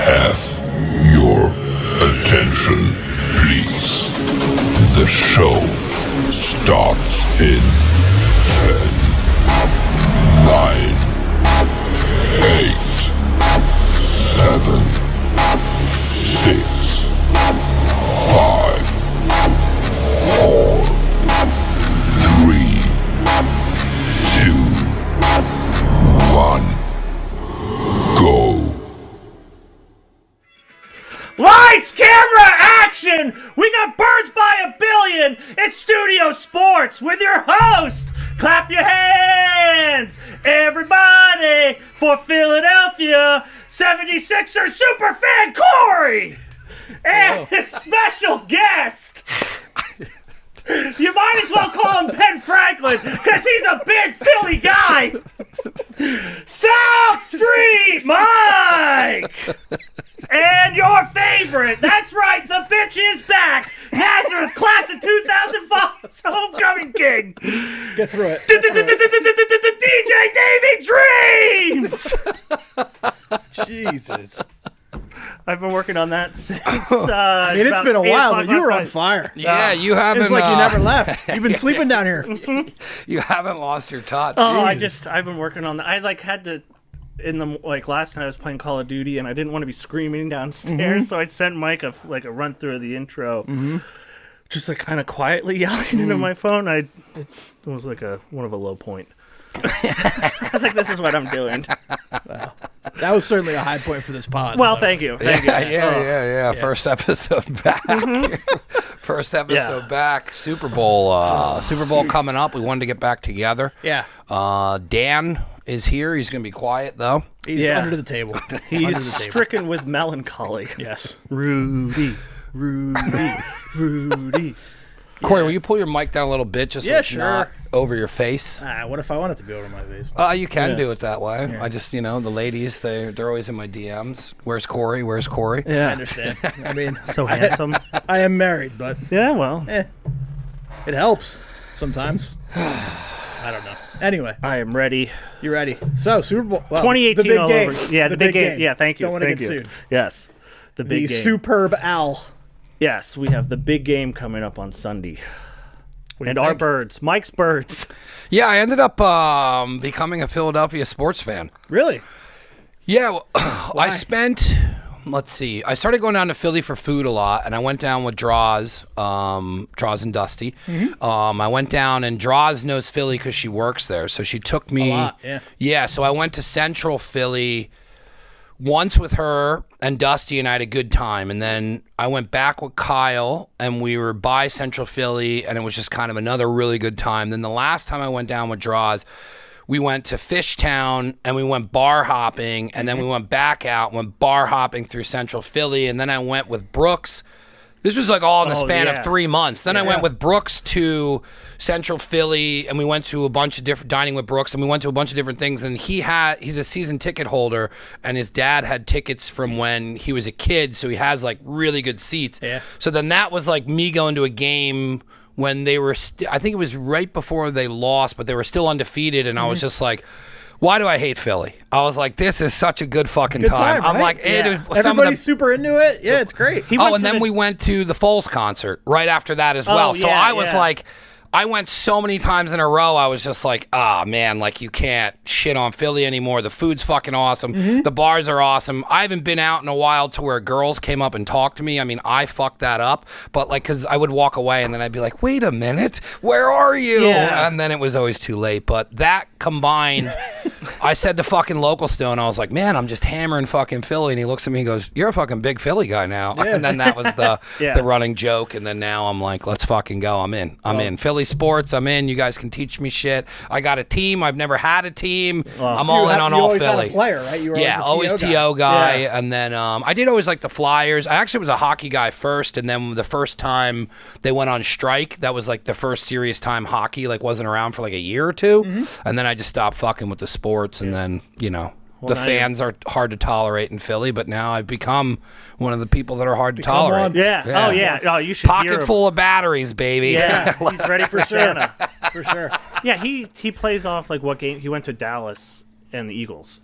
Have your attention, please. The show starts in 10, 9, 8, 7, 6, 5, 4, 3, 2, 1, go. Lights, camera, action! We got Birds by a Billion! It's Studio Sports with your host! Clap your hands! Everybody for Philadelphia 76ers superfan Corey! And its special guest! You might as well call him Ben Franklin, because he's a big Philly guy! South Street Mike! And your favorite, that's right, the bitch is back! Nazareth class of 2005's homecoming king! Get through it. DJ Davey Dreams! Jesus. I've been working on that since. It's been a while, but you were on fire. Yeah, you haven't. It's like you never left. You've been sleeping down here. You haven't lost your touch. Oh, I've been working on that. I had to. Last night I was playing Call of Duty and I didn't want to be screaming downstairs, so I sent Mike a run through of the intro, just kind of quietly yelling into my phone. It was one of a low point. I was like, this is what I'm doing. Wow. That was certainly a high point for this pod. Well, so. thank you. Yeah. First episode back. First episode back. Super Bowl coming up. We wanted to get back together. Yeah. Dan is here. He's going to be quiet, though. He's under the table. He's stricken with melancholy. Yes. Rudy. Corey, will you pull your mic down a little bit just so it's not over your face? What if I want it to be over my face? You can do it that way. Yeah. I just, the ladies, they're always in my DMs. Where's Corey? Yeah. I understand. I mean, so handsome. I am married, but yeah, well, it helps sometimes. I don't know. Anyway, I am ready. You ready? So Super Bowl 2018 the big all game. over. Yeah, the big game. Yeah, thank you. Don't want to get sued. Yes, the big game. Superb Owl. Yes, we have the big game coming up on Sunday. And our birds, Mike's birds. Yeah, I ended up becoming a Philadelphia sports fan. Really? Yeah, well, I spent. Let's see. I started going down to Philly for food a lot, and I went down with Draws and Dusty. I went down, and Draws knows Philly because she works there, so she took me. A lot, yeah. Yeah, so I went to Central Philly once with her and Dusty, and I had a good time. And then I went back with Kyle, and we were by Central Philly, and it was just kind of another really good time. Then the last time I went down with Draws, we went to Fishtown, and we went bar hopping, and then we went back out, went bar hopping through Central Philly, and then I went with Brooks. This was all in the span of 3 months. Then I went with Brooks to Central Philly, and we went to a bunch of different dining with Brooks, and we went to a bunch of different things. And he's a season ticket holder, and his dad had tickets from when he was a kid, so he has really good seats. Yeah. So then that was me going to a game when they were, I think it was right before they lost, but they were still undefeated, and I was just like, why do I hate Philly? I was like, this is such a good fucking time. I'm like, everybody's super into it. Yeah, it's great. And then we went to the Foles concert right after that as well. So I was like, I went so many times in a row, I was just like, man, you can't shit on Philly anymore. The food's fucking awesome. The bars are awesome. I haven't been out in a while to where girls came up and talked to me. I mean, I fucked that up. But, because I would walk away and then I'd be like, wait a minute, where are you? Yeah. And then it was always too late. But that combined, I said to fucking Local Stone, I was like, man, I'm just hammering fucking Philly. And he looks at me and goes, you're a fucking big Philly guy now. Yeah. And then that was the running joke. And then now I'm like, let's fucking go. I'm in. I'm in. Philly sports, I'm in. You guys can teach me shit. I got a team. I've never had a team. I'm all in on all Philly. You always had a player, right? You were always TO guy. Yeah. And then I did always like the Flyers. I actually was a hockey guy first, and then the first time they went on strike, that was the first serious time hockey wasn't around for a year or two. And then I just stopped fucking with the sports, and then the fans are hard to tolerate in Philly, but now I've become one of the people that are hard to tolerate. Yeah. Oh, yeah. Oh, you should Pocket full of batteries, baby. Yeah, he's ready for Santa. For sure. Yeah, he plays off what game? He went to Dallas and the Eagles.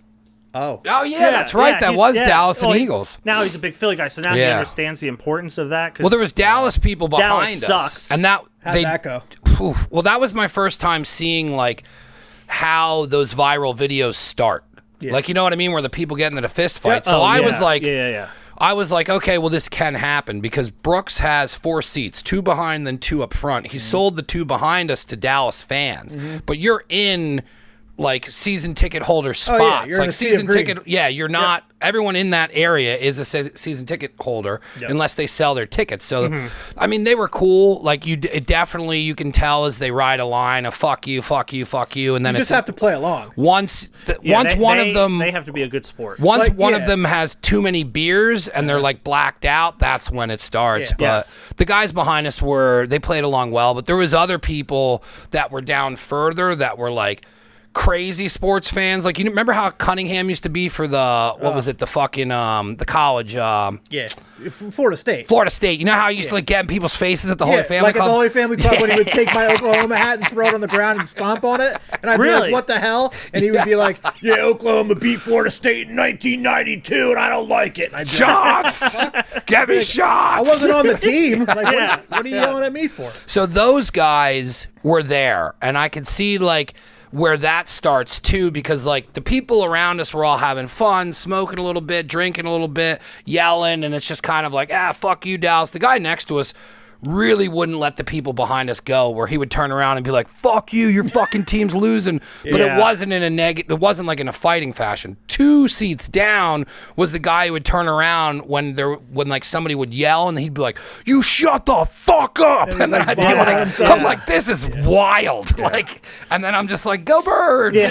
Oh. Oh yeah, that's right. That was Dallas and Eagles. Now he's a big Philly guy, so now he understands the importance of that. Well, there was Dallas people behind Dallas us, sucks. and how'd that go? Well, that was my first time seeing like how those viral videos start. Yeah. Like, you know what I mean, where the people get into the fist fight. So I was like, I was like, okay, well, this can happen because Brooks has 4 seats, 2 behind, then 2 up front. He sold the 2 behind us to Dallas fans, but you're in like season ticket holder spots. you're like in a sea of season green. ticket. Yeah, you're not. Everyone in that area is a season ticket holder unless they sell their tickets. So, I mean, they were cool. Like it definitely you can tell as they ride a line of fuck you, fuck you, fuck you, and then You just have to play along. Once one of them, they have to be a good sport. Once Like, one of them has too many beers and they're like blacked out, that's when it starts. Yeah. But the guys behind us they played along well, but there was other people that were down further that were like crazy sports fans. Like, you remember how Cunningham used to be for the the fucking the college Florida State. Florida State. You know how he used to like get in people's faces at the Holy Family like Club? at the Holy Family Club when he would take my Oklahoma hat and throw it on the ground and stomp on it. And I'd be like, what the hell? And he would be like, yeah, Oklahoma beat Florida State in 1992 and I don't like it. And I'd be Shots! Get me shots! I wasn't on the team. Like, what are you yelling at me for? So those guys were there, and I could see like where that starts too, because like the people around us were all having fun, smoking a little bit, drinking a little bit, yelling, and it's just kind of like, fuck you, Dallas. The guy next to us really wouldn't let the people behind us go, where he would turn around and be like, fuck you, your fucking team's losing. But it wasn't in a it wasn't like in a fighting fashion. 2 seats down was the guy who would turn around when like somebody would yell, and he'd be like, you shut the fuck up. And then I'd be like, I'm like, this is wild. Like, and then I'm just like, go Birds.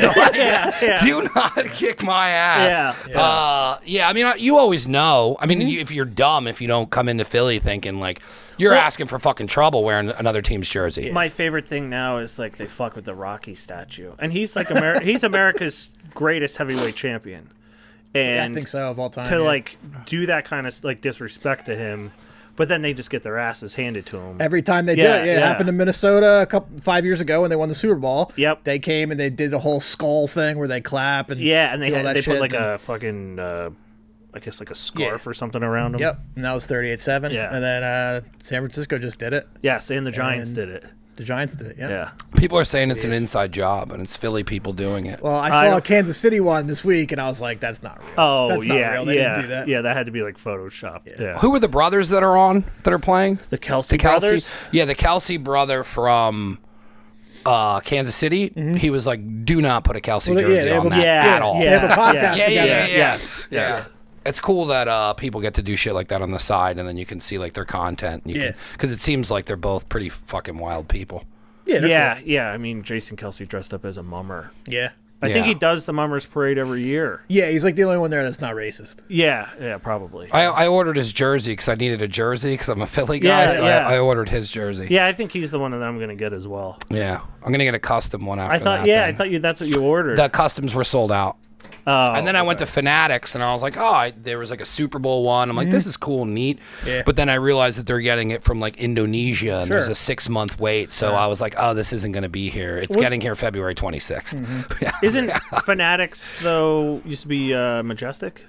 Do not kick my ass. I mean, you always know. I mean, if you're dumb, if you don't come into Philly thinking like, you're asking for fucking trouble wearing another team's jersey. My favorite thing now is like they fuck with the Rocky statue, and he's like he's America's greatest heavyweight champion. And I think so, of all time. To like do that kind of like disrespect to him, but then they just get their asses handed to them every time they do it. It happened in Minnesota 5 years ago when they won the Super Bowl. Yep. They came and they did the whole skull thing where they clap and and they put like and a fucking I guess like a scarf or something around them. Yep, and that was 38-7. Yeah. And then San Francisco just did it. Yes, and the Giants did it. The Giants did it, Yeah. People are saying it's an inside job, and it's Philly people doing it. Well, I saw a Kansas City one this week, and I was like, that's not real. Oh, that's not real. They didn't do that. Yeah, that had to be like photoshopped. Yeah. Who are the brothers that are playing? The Kelsey brothers? Yeah, the Kelsey brother from Kansas City. He was like, do not put a Kelsey jersey on that at all. They have a podcast together. Yes. It's cool that people get to do shit like that on the side, and then you can see like their content. Because it seems like they're both pretty fucking wild people. Yeah. I mean, Jason Kelsey dressed up as a mummer. Yeah. I think he does the Mummers Parade every year. Yeah, he's like the only one there that's not racist. Yeah, probably. I ordered his jersey because I needed a jersey because I'm a Philly guy, I ordered his jersey. Yeah, I think he's the one that I'm going to get as well. Yeah, I'm going to get a custom one after that. I thought that's what you ordered. The customs were sold out. Oh, and then I went to Fanatics, and I was like, there was like a Super Bowl one. I'm like, this is cool and neat. Yeah. But then I realized that they're getting it from like Indonesia, and there's a 6-month wait. So I was like, this isn't going to be here. It's getting here February 26th. Isn't Fanatics, though, used to be Majestic?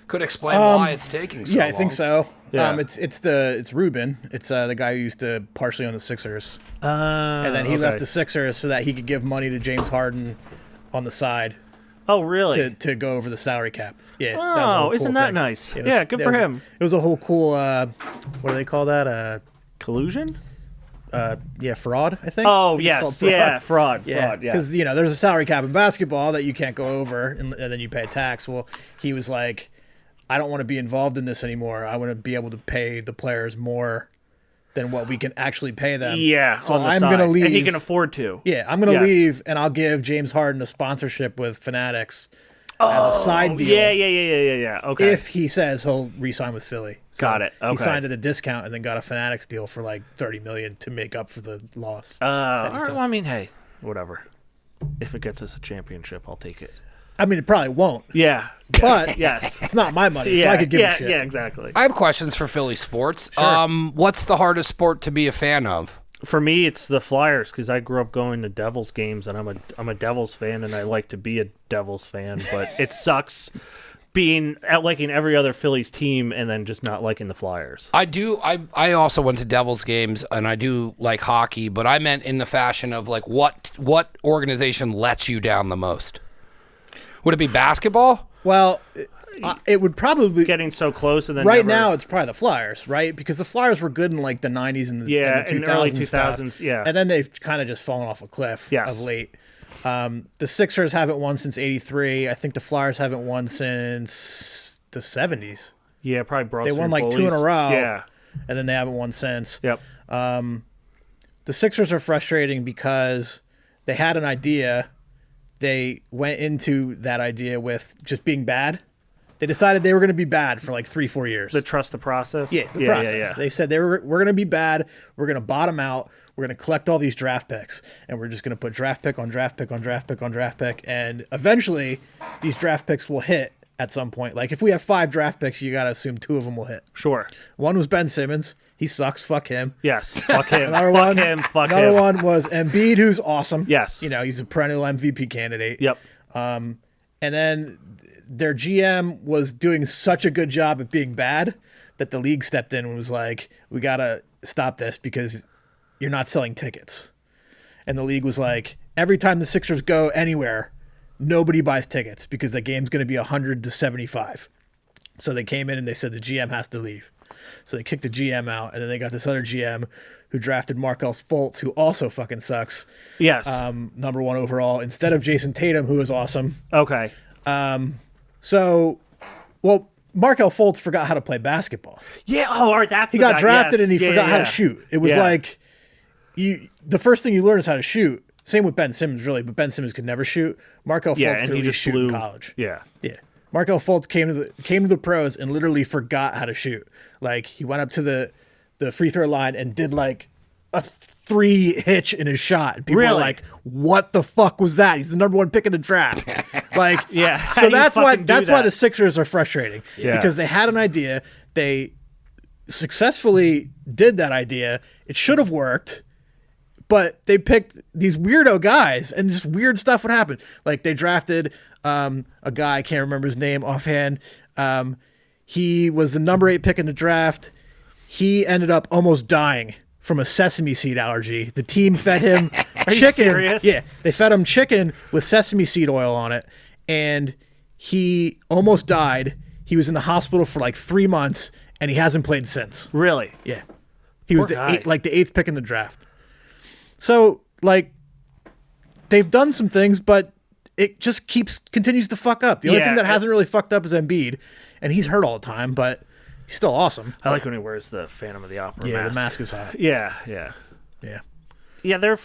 Could explain why it's taking so long. I think so. Yeah. It's Ruben. It's the guy who used to partially own the Sixers. And then he left the Sixers so that he could give money to James Harden on the side. Oh, really? To go over the salary cap. Yeah. Oh, isn't that nice? Good for him. It was a whole cool, what do they call that? Collusion? Fraud, I think. Oh, I think yes. fraud. Fraud. Yeah, because, there's a salary cap in basketball that you can't go over, and then you pay a tax. Well, he was like, I don't want to be involved in this anymore. I want to be able to pay the players more than what we can actually pay them. Yeah, so I'm going to leave. And he can afford to. Yeah, I'm going to leave, and I'll give James Harden a sponsorship with Fanatics as a side deal. Yeah. Okay. If he says he'll re-sign with Philly. So got it. Okay. He signed at a discount and then got a Fanatics deal for like $30 million to make up for the loss. All right, well, I mean, hey, whatever. If it gets us a championship, I'll take it. I mean, it probably won't. Yeah. But yes, it's not my money, so I could give a shit. Yeah, exactly. I have questions for Philly sports. Sure. What's the hardest sport to be a fan of? For me, it's the Flyers because I grew up going to Devils games, and I'm a Devils fan, and I like to be a Devils fan. But it sucks being liking every other Phillies team and then just not liking the Flyers. I also went to Devils games, and I do like hockey, but I meant in the fashion of like what organization lets you down the most? Would it be basketball? Well, it would probably be Getting so close and then right never, now. It's probably the Flyers, right? Because the Flyers were good in like the '90s and the, Yeah, and the in 2000s the early stuff. 2000s, yeah. And then they've kind of just fallen off a cliff Yes. of late. The Sixers haven't won since '83. I think the Flyers haven't won since the '70s. Yeah, probably brought They some won like bullies. 2 in a row. Yeah. And then they haven't won since. Yep. The Sixers are frustrating because they had an idea. They went into that idea with just being bad. They decided they were going to be bad for like 3-4 years. The trust the process. The process. Yeah. They said we're going to be bad. We're going to bottom out. We're going to collect all these draft picks, and we're just going to put draft pick on draft pick on draft pick on draft pick, and eventually these draft picks will hit at some point. Like if we have 5 draft picks, you got to assume 2 of them will hit. Sure. One was Ben Simmons. He sucks. Fuck him. Yes. Fuck him. Another fuck one, him. Fuck another him. one was Embiid, who's awesome. Yes. You know, he's a perennial MVP candidate. Yep. And then their GM was doing such a good job at being bad that the league stepped in and was like, we got to stop this because you're not selling tickets. And the league was like, every time the Sixers go anywhere, nobody buys tickets because the game's going to be 100-75. So they came in and they said the GM has to leave. So they kicked the GM out, and then they got this other GM who drafted Markel Fultz, who also fucking sucks. Yes. Number 1 overall, instead of Jason Tatum, who is awesome. Okay. So, Markel Fultz forgot how to play basketball. Yeah. Oh, all right. That's He the got guy. drafted Yes. and he forgot how to shoot. It was Yeah. like the first thing you learn is how to shoot. Same with Ben Simmons, really, but Ben Simmons could never shoot. Markel Fultz Yeah, could and at he least just shoot flew in college. Yeah. Yeah. Markel Fultz came to the pros and literally forgot how to shoot. Like he went up to the free throw line and did like a 3 hitch in his shot. And people were Really? like, "What the fuck was that? He's the number 1 pick in the draft." Like, Yeah, how So do you that's why fucking do that's why that? the Sixers are frustrating Yeah. because they had an idea, they successfully did that idea. It should have worked. But they picked these weirdo guys, and just weird stuff would happen. Like they drafted a guy, I can't remember his name offhand. He was the number 8 pick in the draft. He ended up almost dying from a sesame seed allergy. The team fed him chicken. you serious? Yeah, they fed him chicken with sesame seed oil on it, and he almost died. He was in the hospital for like 3 months, and he hasn't played since. Really? Yeah, he was Poor guy. the 8th pick in the draft. So, like, they've done some things, but it just continues to fuck up. The only Yeah, thing that hasn't really fucked up is Embiid, and he's hurt all the time, but he's still awesome. I like when he wears the Phantom of the Opera Yeah, mask. the mask is hot. Yeah. Yeah. They're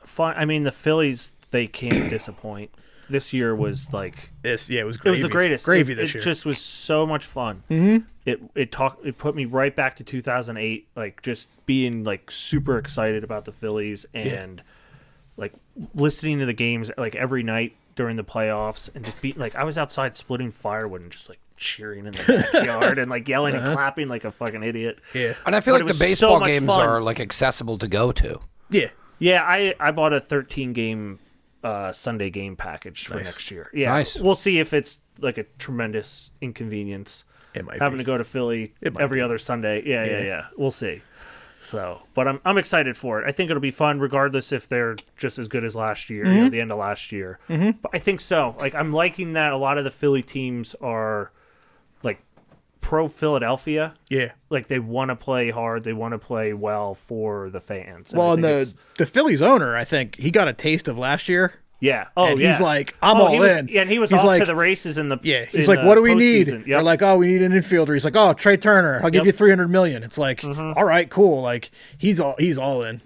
fun. I mean, the Phillies, they can't disappoint. This year was like It was it gravy. was the greatest. Gravy it, this year. It just was so much fun. Mm-hmm. It put me right back to 2008, like just being like super excited about the Phillies and like listening to the games like every night during the playoffs and just being like I was outside splitting firewood and just like cheering in the backyard and like yelling and clapping like a fucking idiot. Yeah. And I feel But like it the was so baseball much games fun. are like accessible to go to. Yeah. Yeah, I bought a 13 game Sunday game package for next year. Yeah, Nice. We'll see if it's like a tremendous inconvenience. It might having be. to go to Philly It might every be. other Sunday. Yeah. We'll see. So, but I'm excited for it. I think it'll be fun, regardless if they're just as good as last year, Mm-hmm. you know, the end of last year. Mm-hmm. But I think so. Like, I'm liking that a lot of the Philly teams are like pro Philadelphia. Yeah. Like they want to play hard, they want to play well for the fans. Well, I and think it's- the Phillies owner, I think he got a taste of last year. yeah. Oh, and yeah. he's like, I'm he all was, in. Yeah, and he was He's off like, to the races in the Yeah, he's in like, the what do we need? postseason. They're Yep. like, oh, we need an infielder. He's like, oh, Trey Turner. I'll give Yep. you $300 million. It's like, all right, cool. Like he's all in.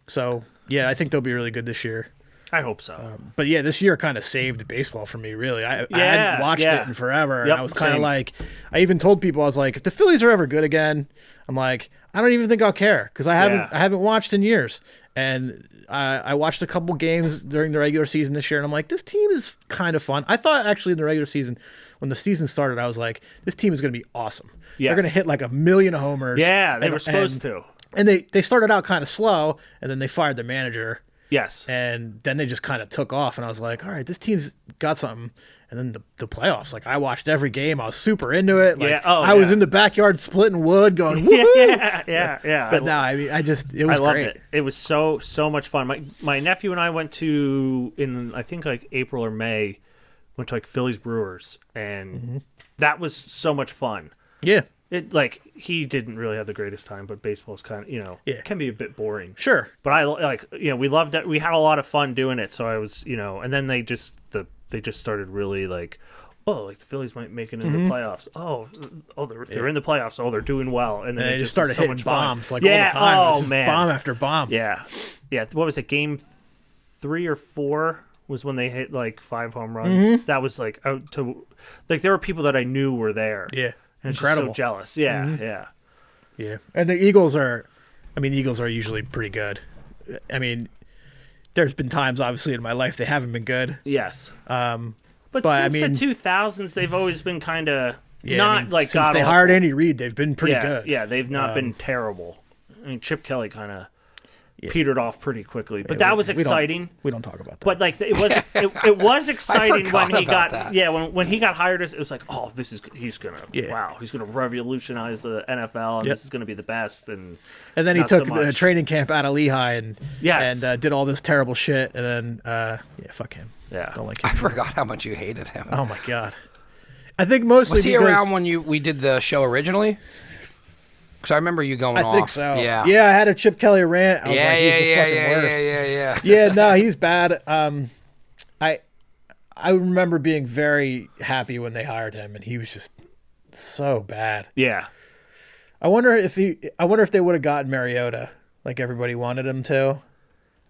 So yeah, I think they'll be really good this year. I hope so. But yeah, this year kind of saved baseball for me. Really, I Yeah, hadn't watched yeah. it in forever, and Yep, I was kind of same. like, I even told people I was like, if the Phillies are ever good again, I'm like, I don't even think I'll care because I haven't watched in years. And I watched a couple games during the regular season this year, and I'm like, this team is kind of fun. I thought actually in the regular season, when the season started, I was like, this team is going to be awesome. Yes. They're going to hit like 1 million homers. Yeah, they and- were supposed and to. And they started out kind of slow, and then they fired the manager, Yes. and then they just kind of took off. And I was like, all right, this team's got something. And then the playoffs, like I watched every game. I was super into it. Like, Yeah. Oh, I was yeah. in the backyard splitting wood, going, woo. Yeah. But no, I mean, it was I loved great. it. It was so much fun. My nephew and I went to in I think like April or May, went to like Phillies Brewers, and that was so much fun. Yeah, It like he didn't really have the greatest time, but baseball's kind of Yeah. can be a bit boring. sure. But I like we loved it. We had a lot of fun doing it. So I was and then they just started really like. Oh, like the Phillies might make it into the playoffs. Oh, they're in the playoffs. Oh, they're doing well. And then And it they just started was so hitting much fun. bombs like all the time. It was just man. bomb after bomb. Yeah. What was it? Game 3 or 4 was when they hit like 5 home runs. That was like out to like there were people that I knew were there. Yeah, And it's incredible. Just so jealous. Yeah, yeah. Yeah, and the Eagles are usually pretty good. I mean, there's been times obviously in my life they haven't been good. Yes. But But, since the 2000s, they've always been kind of Yeah, not I mean, like since god they awful. hired Andy Reid, they've been pretty yeah, good. Yeah, they've not been terrible. I mean, Chip Kelly kind of petered off pretty quickly, but that was exciting. We don't talk about that. But like it was, it was exciting when forgot he about got that. when he got hired. It was like, oh, he's gonna Yeah. he's gonna revolutionize the NFL, and this is gonna be the best. And And then he not so took the much. training camp out of Lehigh and Yes. did all this terrible shit. And then fuck him. Yeah. Don't like I him. forgot how much you hated him. Oh my god. I think mostly Was he because around when we did the show originally? Because I remember you going I off. think so. Yeah. Yeah, I had a Chip Kelly rant. I was yeah, like, he's the fucking worst. yeah. Yeah, no, he's bad. I remember being very happy when they hired him, and he was just so bad. Yeah. I wonder if they would have gotten Mariota like everybody wanted him to.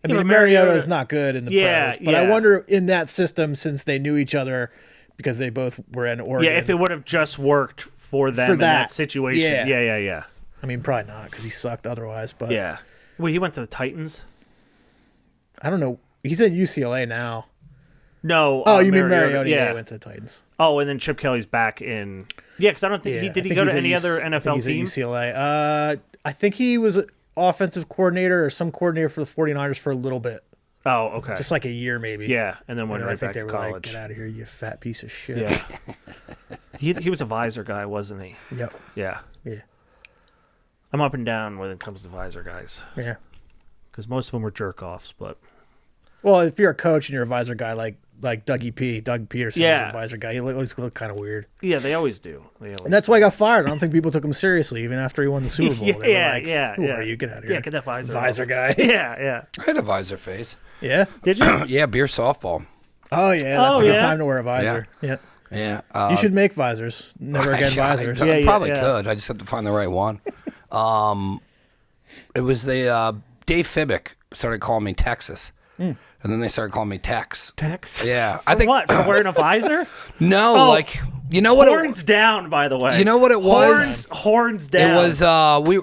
I mean, but Mariota is not good in the Yeah, pros, but I yeah. wonder in that system, since they knew each other because they both were in Oregon. Yeah, if it would have just worked for them in that that. situation. Yeah. Yeah. I mean, probably not because he sucked otherwise. But Yeah. Well, he went to the Titans. I don't know. He's at UCLA now. No. Oh, you mean Mariota? Yeah, Yeah. he went to the Titans. Oh, and then Chip Kelly's back in. Yeah, because I don't think Yeah, he I did. He think go he's to at any other I think NFL he's team? at UCLA. I think he was an offensive coordinator or some coordinator for the 49ers for a little bit, Oh, okay. just like a year maybe. Yeah, and then And went then I right think back they to were like, college. "Get out of here, you fat piece of shit." Yeah. he was a visor guy, wasn't he? Yep. Yeah. Yeah. I'm up and down when it comes to visor guys Yeah. because most of them were jerk offs, but Well, if you're a coach and you're a visor guy like Doug Peterson was Yeah. a visor guy, he always looked kind of weird. yeah, they always do. And that's why he got fired. I don't think people took him seriously even after he won the Super Bowl. They were Yeah, like, yeah, Who yeah. are you? Get out of here. Yeah, get that visor Visor off. guy. yeah. I had a visor face. Yeah. Did you? Yeah, beer softball. Oh yeah, that's Oh, a good yeah? time to wear a visor. Yeah. Yeah. You should make visors. Never again visors. I Yeah, probably yeah. could. I just have to find the right one. It was the Dave Fibbick started calling me Texas. And then they started calling me Tex. Tex? Yeah. For what? For wearing a visor? No, Oh, like, you know what? Horns down, by the way. You know what it was? Horns down. It was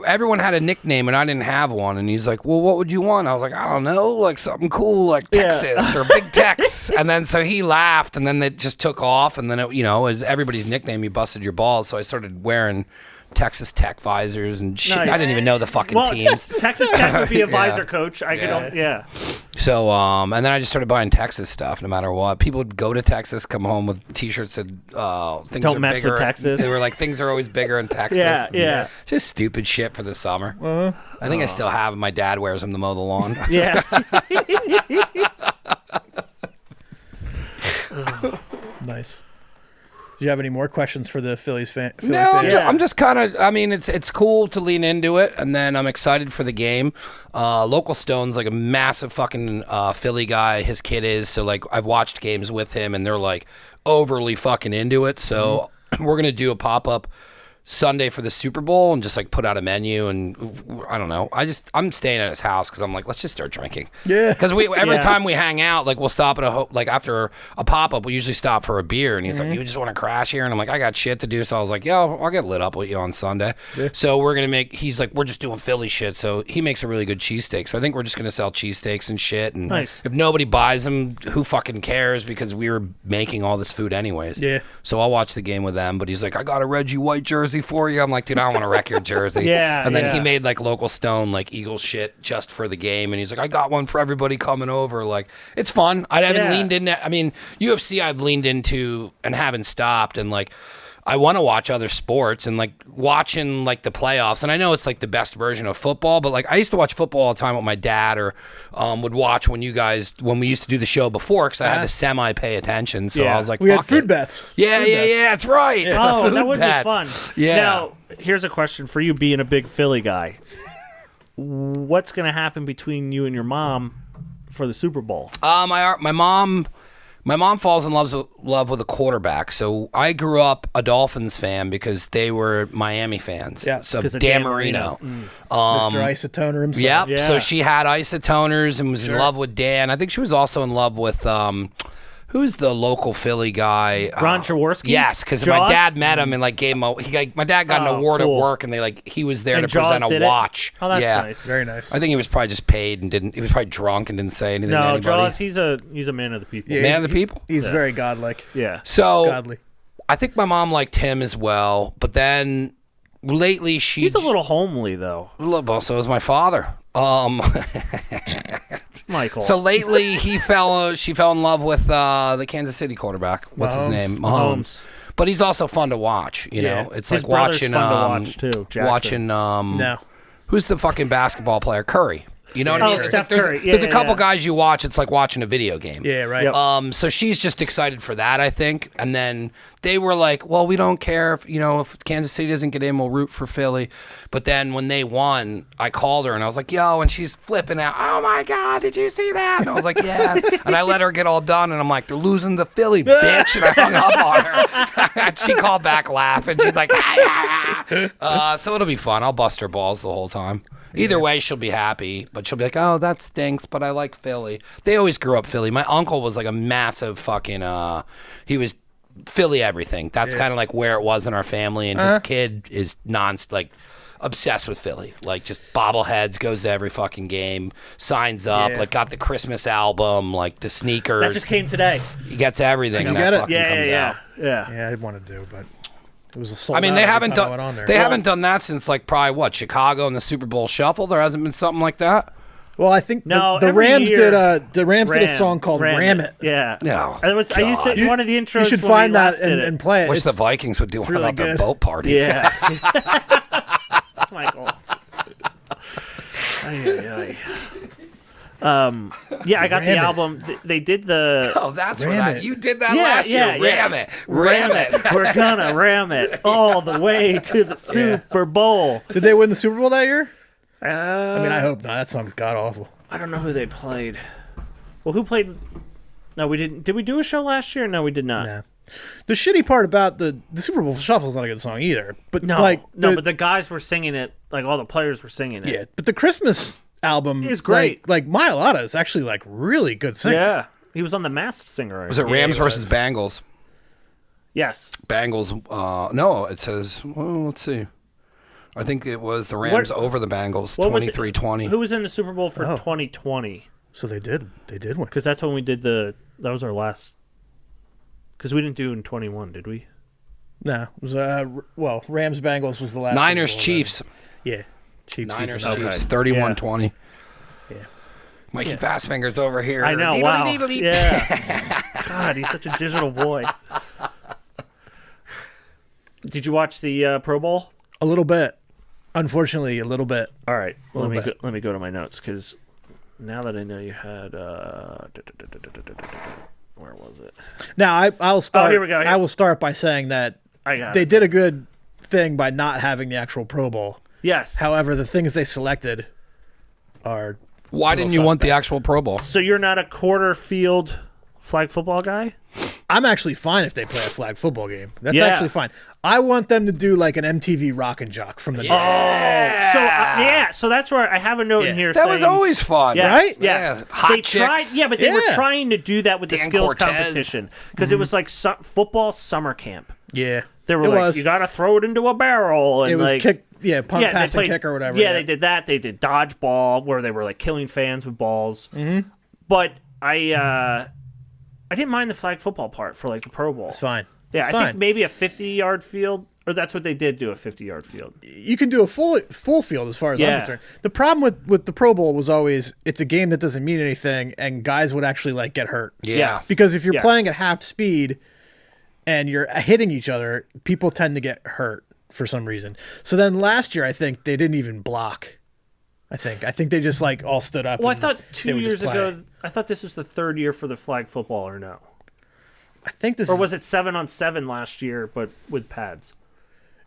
everyone had a nickname and I didn't have one, and he's like, well, what would you want? I was like, I don't know, like something cool like Yeah. Texas or Big Tex. And then so he laughed, and then it just took off, and then it was everybody's nickname. You busted your balls, so I started wearing Texas Tech visors and shit. Nice. I didn't even know the fucking well, teams. Texas Tech would be a visor coach. I could, yeah. So and then I just started buying Texas stuff no matter what. People would go to Texas, come home with T-shirts that said things Don't are mess with bigger. Texas. They were like, things are always bigger in Texas. Yeah, And yeah. Just stupid shit for the summer. I think I still have them. My dad wears them to mow the lawn. Yeah. Nice. Do you have any more questions for the Phillies fan? Philly No, fans? Yeah. I'm just kind of. I mean, it's cool to lean into it, and then I'm excited for the game. Local Stone's like a massive fucking Philly guy. His kid is, so like I've watched games with him, and they're like overly fucking into it. So we're gonna do a pop up Sunday for the Super Bowl and just like put out a menu, and I don't know. I'm staying at his house because I'm like, let's just start drinking. Yeah. Because every Yeah. time we hang out, like we'll stop at like after a pop up, we usually stop for a beer, and he's like, you just want to crash here, and I'm like, I got shit to do, so I was like, yeah, I'll get lit up with you on Sunday. So we're gonna he's like, we're just doing Philly shit, so he makes a really good cheesesteak. So I think we're just gonna sell cheesesteaks and shit, and Nice. if nobody buys them, who fucking cares? Because we were making all this food anyways. Yeah. So I'll watch the game with them, but he's like, I got a Reggie White jersey jersey for you. I'm like, dude, I don't want to wreck your jersey. Yeah, And then he yeah. made like local stone, like Eagle shit just for the game. And he's like, I got one for everybody coming over. Like, it's fun. I haven't Yeah. leaned into, I mean, UFC I've leaned into and haven't stopped. And like, I want to watch other sports and like watching like the playoffs. And I know it's like the best version of football, but like I used to watch football all the time with my dad, or would watch when we used to do the show before, because I had to semi pay attention. So Yeah. I was like, We had fuck food it. bets. Yeah, Food yeah, bets. yeah. That's right. Oh, Food that would bets. be fun. Yeah. Now, here's a question for you, being a big Philly guy. What's going to happen between you and your mom for the Super Bowl? My mom falls in love with a quarterback. So I grew up a Dolphins fan because they were Miami fans. Yeah, So 'cause of Dan Dan Marino. Mr. Isotoner himself. Yep. Yeah. So she had isotoners and was in love with Dan. I think she was also in love with who's the local Philly guy? Ron Jaworski? Yes, because my Jaws? dad met him and like gave him my dad got an Oh, award cool. at work, and he was there And to present Jaws a did it? watch. Oh, that's yeah. nice. Very nice. I think he was probably just paid and he was probably drunk and didn't say anything to No, anybody. Jaws, he's a man of the people. Yeah, Man he's- of the people? He's very godlike. Yeah. So Godly. I think my mom liked him as well, but then lately He's a little homely, though, well, so was my father. Michael. So lately she fell in love with the Kansas City quarterback. What's his Mahomes. name? Mahomes. But he's also fun to watch. You Yeah. know, it's His like brother's watching fun to watch, too, Jackson. watching No. who's the fucking basketball player? Curry. You know what I Oh, mean? It's Steph like Curry. there's a Yeah, couple yeah. guys you watch. It's like watching a video game. Yeah, right. Yep. So she's just excited for that, I think. And then they were like, well, we don't care if Kansas City doesn't get in, we'll root for Philly. But then when they won, I called her and I was like, yo, and she's flipping out. Oh my God, did you see that? And I was like, yeah. And I let her get all done. And I'm like, they're losing to Philly, bitch. And I hung up on her. And she called back laughing. She's like, so it'll be fun. I'll bust her balls the whole time. Either way, she'll be happy, but she'll be like, oh, that stinks, but I like Philly. They always grew up Philly. My uncle was like a massive fucking, he was Philly everything. That's kind of like where it was in our family, and his kid is obsessed with Philly. Like just bobbleheads, goes to every fucking game, signs up, Yeah. like got the Christmas album, like the sneakers. That just came today. He gets everything. Did you that get it? fucking Yeah, comes yeah, out. yeah. Yeah, I wanted to, but it was a sold I mean, out they every haven't time I done went on there. they haven't done that since like probably what, Chicago and the Super Bowl Shuffle. There hasn't been something like that. Well, I think No, the every Rams year- did a song called Ram It. Yeah. No, I used to God. one of the intros. You should when we find that last did it. and play it. Wish the It's- Vikings would do one really about their good. boat party. Yeah. Michael. Ay, ay, ay. Yeah, I got the Ram it. album. They did the. Oh, that's where Ram that it. you did that Yeah, last yeah, year. Ram yeah. it, ram it. We're gonna ram it all the way to the Super Bowl. Did they win the Super Bowl that year? I I mean, I hope not. That song's god awful. I don't know who they played. Well, who played? No, we didn't. Did we do a show last year? No, we did not. Nah. The shitty part about the Super Bowl Shuffle is not a good song either. But No, like but the guys were singing it. Like all the players were singing it. yeah, but the Christmas album It's great. Like My Lotta is actually like really good singing. Yeah. He was on the Masked Singer. Was it Rams he versus was. Bengals? Yes. Bengals. No, it says. Well, let's see. I think it was the Rams over the Bengals, What was it? 23-20. Who was in the Super Bowl for Oh. 2020? So they did win. Because that's when we did that was our last. Because we didn't do in 21, did we? No, it was Rams Bengals was the last. Niners Super Bowl Chiefs. then. Yeah, Chiefs. Niners beat the Chiefs. Okay. 31-20. Yeah. Mikey Fastfingers over here. I know. Deedle, Wow. deedle, deedle. Yeah. God, he's such a digital boy. Did you watch the Pro Bowl? A little bit. Unfortunately, a little bit. All right. Let little bit. me go to my notes because now that I know you had. Where was it? Now I'll start. here we go. I will start by saying that I got they it. did a good thing by not having the actual Pro Bowl. Yes. However, the things they selected are. Why didn't you want the actual Pro Bowl? So you're not a quarter field flag football guy? I'm actually fine if they play a flag football game. That's Yeah. actually fine. I want them to do like an MTV Rock and Jock from the So that's where I have a note in here. That was saying- always fun. Yes, right? Yes. Yeah. Hot They tried, chicks. yeah, but they were Yeah. trying to do that with the Dan skills Cortez. competition because it was like football summer camp. Yeah. They were It like, was. you got to throw it into a barrel, and It was like, kick, punt, yeah, pass, they played, and kick or whatever. Yeah, they did that. They did dodgeball where they were like killing fans with balls. Mm-hmm. But I didn't mind the flag football part for like the Pro Bowl. It's fine. Yeah, It's I fine. think maybe a 50-yard field Or that's what they did do, a 50-yard field. You can do a full field as far as I'm Yeah. concerned. The problem with the Pro Bowl was always it's a game that doesn't mean anything, and guys would actually like get hurt. Yeah. Yes. Because if you're Yes. playing at half speed and you're hitting each other, people tend to get hurt for some reason. So then last year, I think they didn't even block. I think they just like all stood up. Well, I and thought they 2 would years just play. ago, I thought this was the third year for the flag football, or no? I think this Or is, was it 7-on-7 last year, but with pads?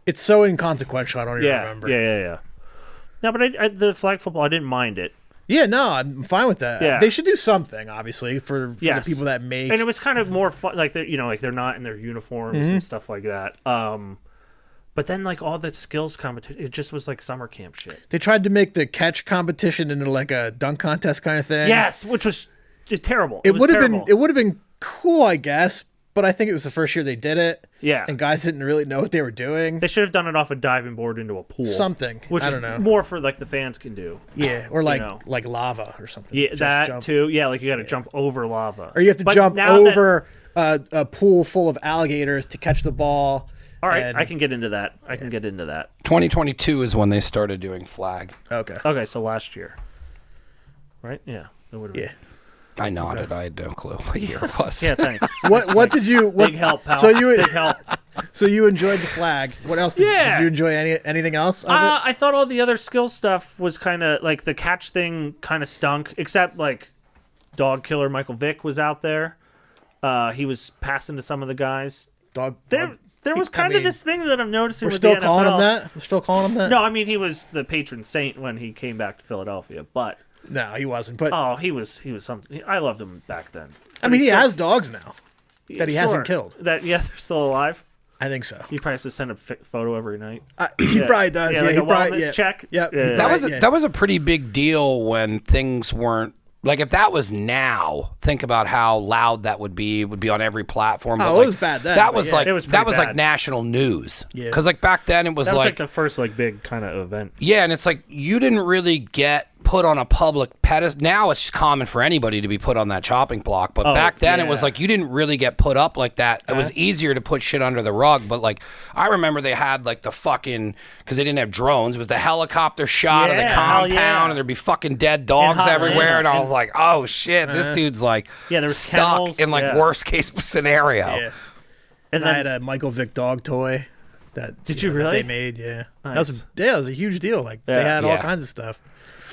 it's so inconsequential. I don't even Yeah, remember. yeah. No, but the flag football, I didn't mind it. Yeah, no, I'm fine with that. Yeah. They should do something, obviously, for the Yes. people that make. And it was kind of more fun, like they're not in their uniforms Mm-hmm. and stuff like that. But then like all the skills competition, it just was like summer camp shit. They tried to make the catch competition into like a dunk contest kind of thing. Yes, which was terrible. it was would have terrible. been. It would have been cool, I guess. But I think it was the first year they did it. Yeah. and guys didn't really know what they were doing. They should have done it off a diving board into a pool. Something. Which I is don't know. more for like the fans can do. Yeah, or like know. like lava or something. Yeah, Just that jump. too. Yeah, like you got to jump over lava. Or you have to But jump now that- over a pool full of alligators to catch the ball. all right, and- I can get into that. I can get into that. 2022 is when they started doing flag. Okay. Okay, so last year, right? Yeah, that would have been. Yeah. I nodded. I had no clue what year it was. Yeah, thanks. What did you? What, Big help, pal. So you Big help. so you enjoyed the flag. What else? Did, Yeah. did you enjoy anything else of it? I thought all the other skill stuff was kind of like the catch thing kind of stunk, except like dog killer Michael Vick was out there. He was passing to some of the guys. Dog. There was I kind mean, of this thing that I'm noticing We're with still the calling NFL. him that. We're still calling him that. No, I mean he was the patron saint when he came back to Philadelphia, but No, he wasn't. But oh, he was something. I loved him back then. I mean, he has dogs now that he hasn't Sure. killed. That they're still alive. I think so. He probably has to send a photo every night. He probably does. Yeah, Yeah, like he a probably, wellness check. Yeah, Yeah. he That was probably- that was a pretty big deal when things weren't like if that was now. Think about how loud that would be. It would be on every platform. Oh, but, it like, was bad then, That but was yeah. like It was that pretty was like bad. national news. Yeah. Because like back then it was That was like like the first like big kind of event. yeah, and it's like you didn't really get put on a public pedestal. Now it's common for anybody to be put on that chopping block, but Oh, back then it was yeah. like you didn't really get put up like that. It was easier to put shit under the rug, but like I remember they had like the fucking because they didn't have drones. It was the helicopter shot of the Yeah, hell compound, yeah. and there'd be fucking dead dogs hot- everywhere, yeah, and I and- was like, oh shit, this dude's like Yeah, there was stuck kennels, in like yeah. worst case scenario. Yeah. And I had then a Michael Vick dog toy. That Did you that really? They made, yeah. That Nice. was it was a huge deal. Like they Yeah. had all Yeah. kinds of stuff.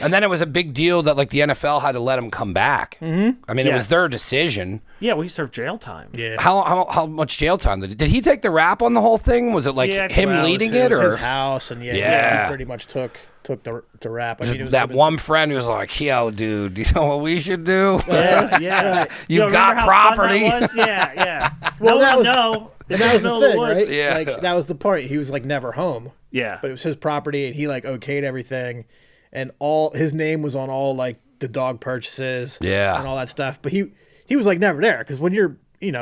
And then it was a big deal that like the NFL had to let him come back. Mm-hmm. I mean, it was Yes. their decision. yeah, we served jail time. Yeah. How much jail time did he take the rap on the whole thing? Was it like Yeah, him Well, leading it it, was or his house, and Yeah. he pretty much took the rap. I mean, it was that one friend who was like, "Yo, dude, you know what we should do? Yeah. You Yo, got remember how property." Fun that was? Yeah. Well, that was- no. And that was the thing, right? Yeah. Like that was the part. He was like never home, Yeah. but it was his property, and he like okayed everything, and all his name was on all like the dog purchases, Yeah. and all that stuff. But he was like never there because when you're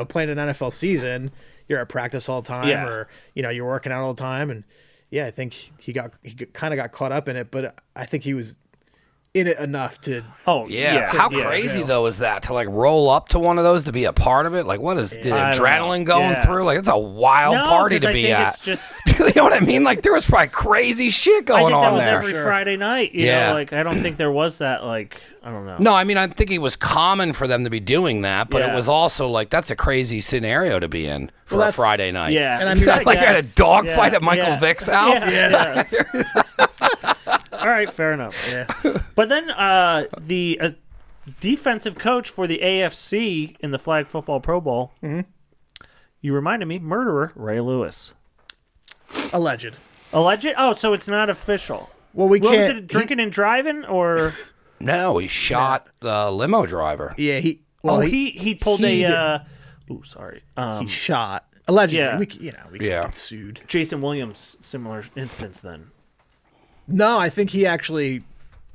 playing an NFL season, you're at practice all the time, Yeah. or you're working out all the time, and yeah, I think he kind of got caught up in it, but I think he was in it enough to. Oh, Yeah. How yeah. crazy though is that to like roll up to one of those to be a part of it? Like, what is the I don't adrenaline know. going Yeah. through? Like, it's a wild No, party 'cause to I be think at. It's just. You know what I mean? Like, there was probably crazy shit I going think that on was there. every Sure. Friday night. You Yeah. know, like I don't think there was that. Like I don't know. No, I mean, I think it was common for them to be doing that, but it Yeah. was also like that's a crazy scenario to be in for Well, a that's- Friday night. Yeah. And I mean, like at a Yes. dogfight Yeah. at Michael Yeah. Vick's house. Yeah. All right, fair enough. Yeah. But then the defensive coach for the AFC in the Flag Football Pro Bowl, you reminded me, murderer Ray Lewis. Alleged. Alleged? Oh, so it's not official. Well, we What was can't. it, drinking and driving, or No, he shot the limo driver. Yeah, he. Well, he pulled he a ooh, sorry. he shot allegedly. Yeah. We can't get sued. Jason Williams, similar instance then. No, I think he actually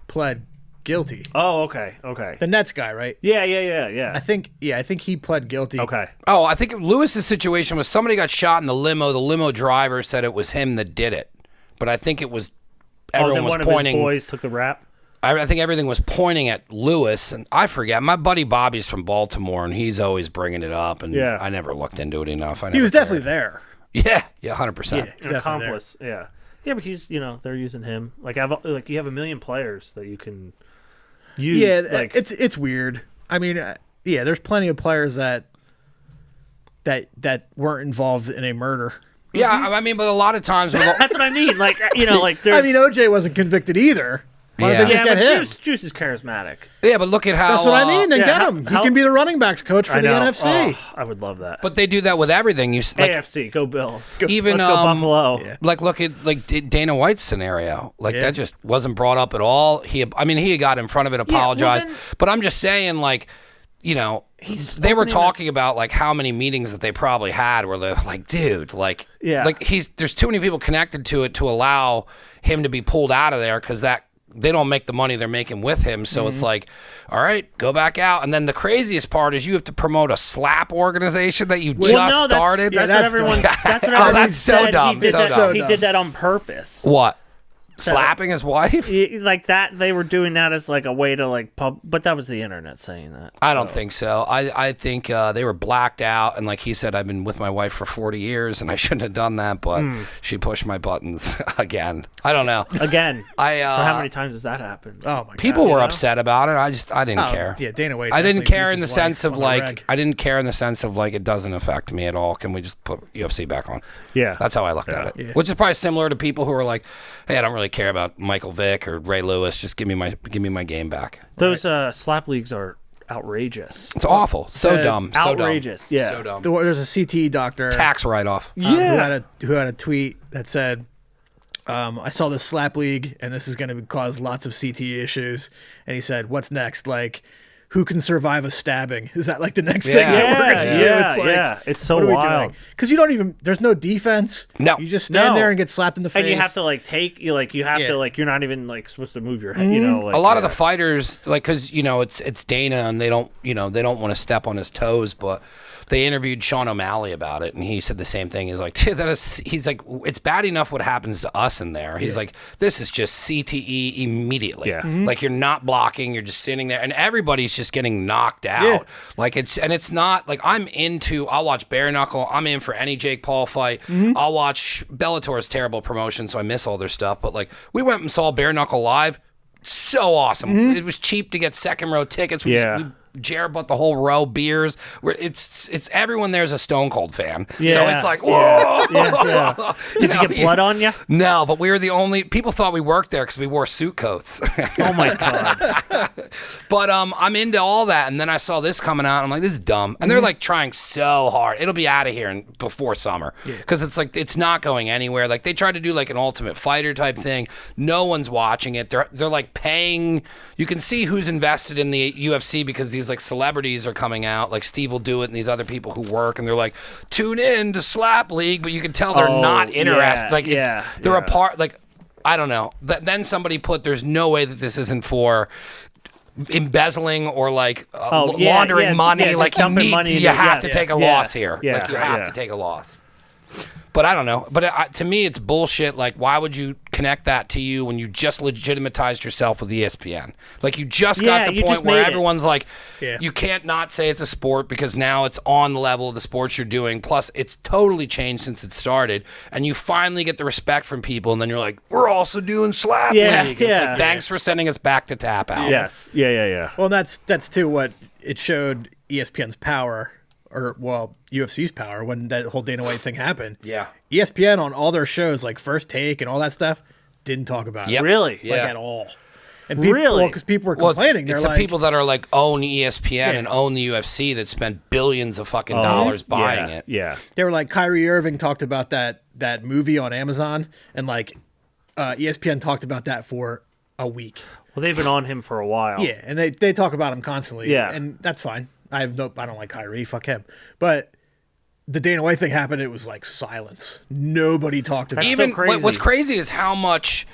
pled guilty. Oh, okay. The Nets guy, right? Yeah. I think he pled guilty. Okay. Oh, I think Lewis's situation was somebody got shot in the limo. The limo driver said it was him that did it, but I think it was everyone then was one of pointing. his boys took the rap. I think everything was pointing at Lewis, and I forget. My buddy Bobby's from Baltimore, and he's always bringing it up, and Yeah. I never looked into it enough. He was definitely there. Yeah, 100%. Yeah, an he's definitely there. accomplice. Yeah, but he's they're using him. Like you have a million players that you can use. Yeah, like, it's weird. I mean, yeah, there's plenty of players that weren't involved in a murder. Yeah, I mean, but a lot of times, that's what I mean. Like like there's. I mean, OJ wasn't convicted either. Why don't they just yeah, get but him? Juice is charismatic. yeah, but look at how. That's what I mean. Then yeah, get him. He can be the running backs coach for I the know. NFC. Oh, I would love that. But they do that with everything. You like, AFC, go Bills. Even, Let's go Buffalo. Yeah. like look at like Dana White's scenario. Like that just wasn't brought up at all. He got in front of it, apologized. then- but I'm just saying, like, they were talking about like how many meetings that they probably had where they're like, dude, like, there's too many people connected to it to allow him to be pulled out of there because they don't make the money they're making with him. So it's like, all right, go back out. And then the craziest part is you have to promote a slap organization that you started. That's what everyone. That's what Oh, everyone that's so said. dumb. He did So that, dumb. He did that on purpose. What? Slapping his wife? Like that, they were doing that as like a way to like but that was the internet saying that. I don't think so. I think they were blacked out, and like he said, I've been with my wife for 40 years, and I shouldn't have done that, but she pushed my buttons again. I don't know. Again. So so how many times has that happened? Oh my People God. were upset about it. I didn't care. Yeah, Dana White. I didn't definitely care beats in the his sense wife of on the like reg. I didn't care in the sense of like it doesn't affect me at all. Can we just put UFC back on? Yeah. That's how I looked at it. Yeah. Which is probably similar to people who are like, hey, I don't really care about Michael Vick or Ray Lewis. Just give me my game back. Those slap leagues are outrageous. It's awful. So dumb. So outrageous. dumb. Yeah. So dumb. There's a CTE doctor. Tax write-off. who had a tweet that said, I saw this slap league and this is going to cause lots of CTE issues. And he said, what's next? Like, who can survive a stabbing? Is that like the next thing that we're going to do? Yeah, It's like, yeah. It's so what are we wild. doing? Because you don't even, there's no defense. No. You just stand No. there and get slapped in the face. And you have to like you have Yeah. to like you're not even like supposed to move your head. Like, A lot of the fighters, like, because it's Dana, and they don't want to step on his toes, but they interviewed Sean O'Malley about it, and he said the same thing. He's like, dude, he's like, it's bad enough what happens to us in there. He's like, this is just CTE immediately. Yeah. Like, you're not blocking, you're just sitting there, and everybody's just getting knocked out. Yeah. Like, it's not like I'll watch bare knuckle. I'm in for any Jake Paul fight. I'll watch Bellator's terrible promotion, so I miss all their stuff. But like, we went and saw bare knuckle live. So awesome. It was cheap to get second row tickets. We Jared bought the whole row beers. It's everyone there's a Stone Cold fan. Yeah. So it's like, whoa. Yeah. Did you get blood on you? No, but we were the only people thought we worked there because we wore suit coats. Oh my god. But I'm into all that, and then I saw this coming out. And I'm like, this is dumb, and they're like trying so hard. It'll be out of here before summer because it's like it's not going anywhere. Like they tried to do like an Ultimate Fighter type thing. No one's watching it. They're like paying. You can see who's invested in the UFC because these like celebrities are coming out. Like Steve will do it, and these other people who work, and they're like, tune in to Slap League, but you can tell they're not interested. Like they're a part. Like I don't know. Then somebody put, there's no way that this isn't for embezzling or like laundering money. just Like dumping money you into- have to take a loss here. Yeah, Like you have to take a loss. But I don't know. But to me, it's bullshit. Like, why would you connect that to you when you just legitimatized yourself with ESPN? Like, you just got to the point where everyone's like, you can't not say it's a sport because now it's on the level of the sports you're doing. Plus, it's totally changed since it started. And you finally get the respect from people. And then you're like, we're also doing Slap League. It's like, thanks for sending us back to Tap Out. Yes. Yeah. Well, that's too what it showed ESPN's power, or UFC's power when that whole Dana White thing happened. Yeah. ESPN on all their shows, like First Take and all that stuff, didn't talk about it. Really? Like at all. And people, Really? because people were complaining. It's They're the like, people that are like own ESPN and own the UFC that spent billions of fucking dollars buying it. Yeah. they were like, Kyrie Irving talked about that movie on Amazon, and like ESPN talked about that for a week. Well, they've been on him for a while. Yeah, and they talk about him constantly. Yeah. And that's fine. I don't like Kyrie, fuck him. But the Dana White thing happened, it was like silence. Nobody talked about it. so crazy. What's crazy is how much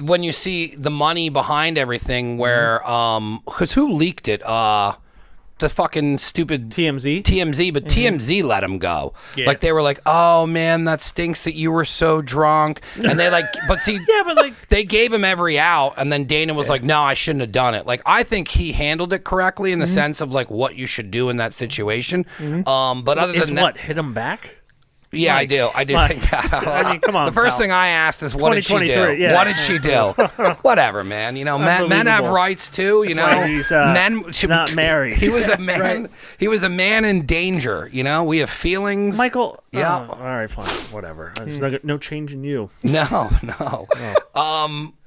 when you see the money behind everything where because who leaked it? The fucking stupid TMZ, but TMZ let him go. Yeah. Like they were like, "Oh man, that stinks that you were so drunk." And they like, but see, but like they gave him every out, and then Dana was like, "No, I shouldn't have done it." Like I think he handled it correctly in the sense of like what you should do in that situation. But other is than that, what hit him back? Yeah, Mike. I do Mike. think that. I mean, come on, The first pal. thing I asked is, what did she do? 2023, yeah. What did she do? Whatever, man. You know, men have Unbelievable. rights too. You know, why he's, men should not married. He was a man. Right. He was a man in danger. You know, we have feelings. Michael. Yeah. All right, fine, whatever. There's no change in you. No.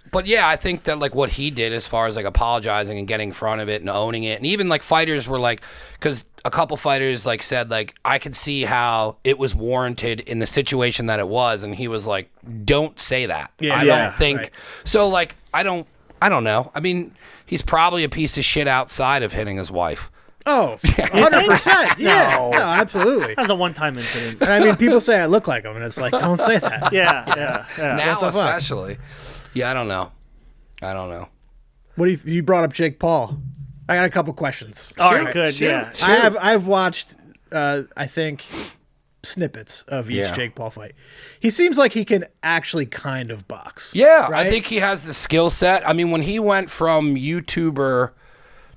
But yeah, I think that like what he did as far as like apologizing and getting in front of it and owning it, and even like fighters were like, because a couple fighters like said like I could see how it was warranted in the situation that it was, and he was like, don't say that. I don't think right. so. Like I don't know. I mean, he's probably a piece of shit outside of hitting his wife. Oh, 100%. Yeah. No, absolutely. That was a one-time incident. And I mean, people say I look like him, and it's like, don't say that. Yeah. Now the fuck? especially. Yeah, I don't know. What do you brought up Jake Paul? I got a couple questions. All right, good. Yeah. I've watched I think snippets of each Yeah. Jake Paul fight. He seems like he can actually kind of box. Yeah, right? I think he has the skill set. I mean, when he went from YouTuber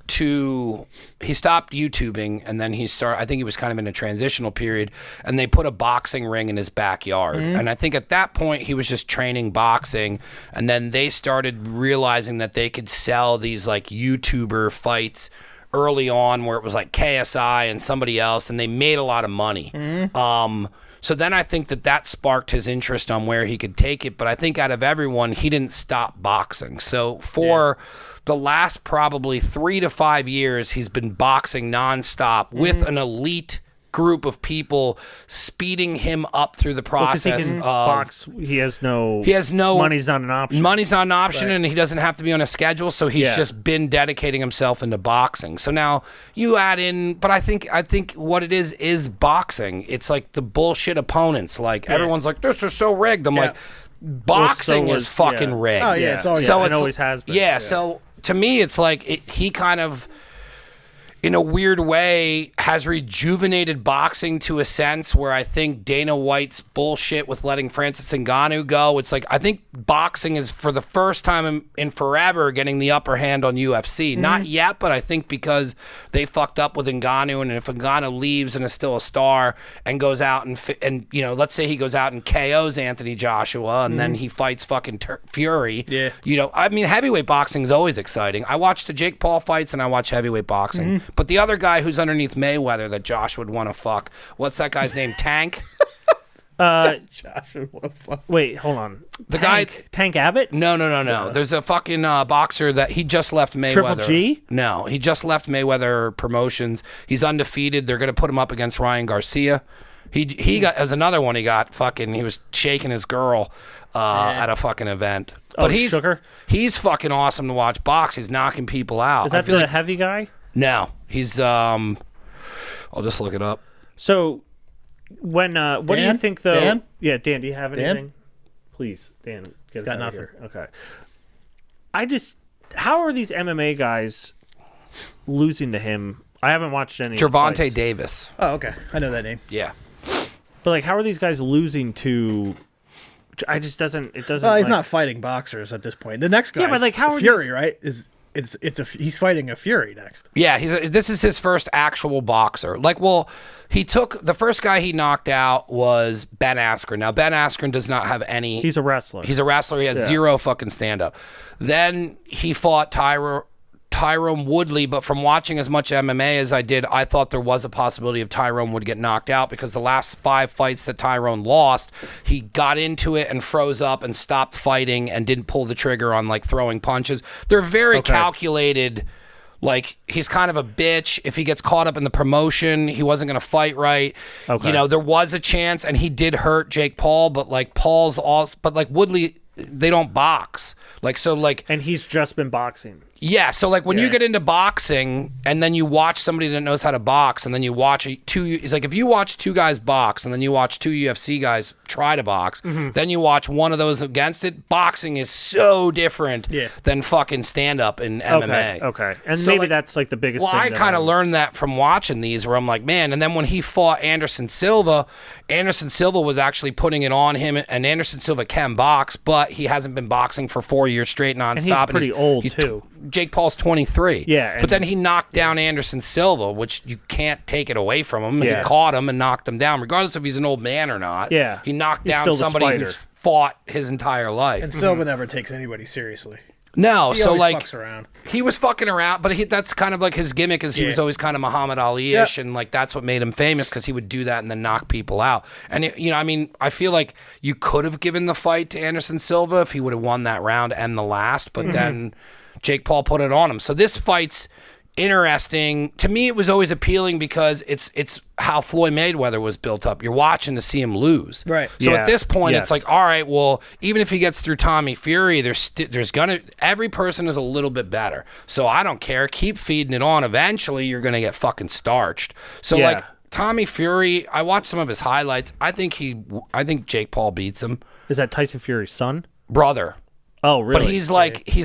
to he stopped YouTubing, and then I think he was kind of in a transitional period, and they put a boxing ring in his backyard. And I think at that point he was just training boxing, and then they started realizing that they could sell these like YouTuber fights early on where it was like KSI and somebody else, and they made a lot of money. So then I think that sparked his interest on where he could take it. But I think out of everyone, he didn't stop boxing. So for the last probably 3 to 5 years, he's been boxing nonstop with an elite group of people speeding him up through the Because process. he can box. He has no. Money's not an option. Money's not an option, and he doesn't have to be on a schedule, so he's just been dedicating himself into boxing. So now you add in, but I think what it is boxing. It's like the bullshit opponents. Like everyone's like, this is so rigged. I'm like, boxing is fucking rigged. Oh yeah, it's always So it always has been. Yeah, so to me, it's like he kind of, in a weird way, has rejuvenated boxing to a sense where I think Dana White's bullshit with letting Francis Ngannou go, it's like I think boxing is for the first time in forever getting the upper hand on UFC. Not yet, but I think because they fucked up with Ngannou, and if Ngannou leaves and is still a star and goes out and you know, let's say he goes out and KOs Anthony Joshua and then he fights fucking Fury. Yeah. You know, I mean, heavyweight boxing is always exciting. I watch the Jake Paul fights and I watch heavyweight boxing. But the other guy who's underneath Mayweather that Josh would want to fuck, what's that guy's name? Tank? Josh, what the fuck? Wait, hold on. The guy- Tank Abbott. No. There's a fucking boxer that he just left Mayweather. Triple G? No, he just left Mayweather Promotions. He's undefeated. They're going to put him up against Ryan Garcia. He got, as another one, he was shaking his girl at a fucking event. But he's fucking awesome to watch box. He's knocking people out. Is that the heavy guy? No, he's I'll just look it up. So, what do you Dan? think though? Dan? Yeah, Dan, do you have Dan? anything? Please, Dan, get us got out of nothing. here. Okay. How are these MMA guys losing to him? I haven't watched any. Gervonta fights. Davis. Oh, okay. I know that name. Yeah. But like, how are these guys losing to? It doesn't. Well, he's not fighting boxers at this point. The next guy, but like, how are Fury, these- right? He's fighting a Fury next. Yeah, this is his first actual boxer. Like, well, the first guy he knocked out was Ben Askren. Now, Ben Askren does not have any. He's a wrestler. He's a wrestler. He has zero fucking stand up. Then he fought Tyrone Woodley, but from watching as much MMA as I did, I thought there was a possibility of Tyrone would get knocked out because the last 5 fights that Tyrone lost, he got into it and froze up and stopped fighting and didn't pull the trigger on like throwing punches. They're very calculated. Like, he's kind of a bitch. If he gets caught up in the promotion, he wasn't going to fight right. Okay. You know, there was a chance, and he did hurt Jake Paul, but like Woodley, they don't box. And he's just been boxing. Yeah, so like when you get into boxing and then you watch somebody that knows how to box and then you watch it's like if you watch 2 guys box and then you watch 2 UFC guys try to box, then you watch one of those against it, boxing is so different than fucking stand-up in MMA. Okay. And So, maybe like, that's like the biggest Well, thing. I kind of learned that from watching these where I'm like, man, and then when he fought Anderson Silva was actually putting it on him, and Anderson Silva can box, but he hasn't been boxing for 4 years straight nonstop. And he's pretty old, too. Jake Paul's 23. Yeah, but then he knocked down Anderson Silva, which you can't take it away from him. Yeah. He caught him and knocked him down, regardless if he's an old man or not. Yeah. He knocked He's down still the somebody spider. who's fought his entire life. And Silva never takes anybody seriously. No, He so always like fucks around. he was fucking around, but that's kind of like his gimmick is he was always kind of Muhammad Ali-ish, and like that's what made him famous because he would do that and then knock people out. And I mean, I feel like you could have given the fight to Anderson Silva if he would have won that round and the last, but then Jake Paul put it on him. So this fight's interesting. To me, it was always appealing because it's how Floyd Mayweather was built up. You're watching to see him lose. Right. So Yeah. at this point, Yes. it's like, all right, well, even if he gets through Tommy Fury, every person is a little bit better. So I don't care. Keep feeding it on. Eventually, you're gonna get fucking starched. So Yeah. like Tommy Fury, I watched some of his highlights. I think Jake Paul beats him. Is that Tyson Fury's son? Brother. Oh, really? But he's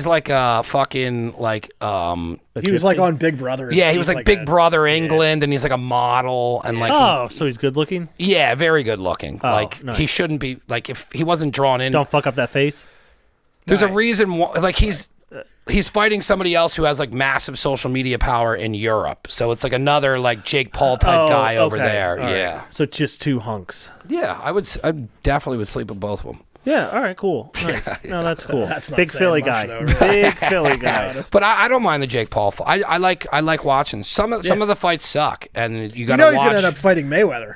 like a fucking like He was like on Big Brother. yeah, he was like Big a- Brother England, and he's like a model, and like Oh, so he's good looking? yeah, very good looking. Like nice. he shouldn't be like if he wasn't drawn in. Don't fuck up that face. There's a reason why, like he's fighting somebody else who has like massive social media power in Europe, so it's like another like Jake Paul type guy over okay. there. All right. Yeah, So just two hunks. yeah, I definitely would sleep with both of them. Yeah, all right, cool. Nice. No, that's cool. That's not Big saying Philly much, guy. though, really. Big Philly guy. But I don't mind the Jake Paul fight. I like watching some of the fights suck, and you You got know to he's watch. gonna end up fighting Mayweather.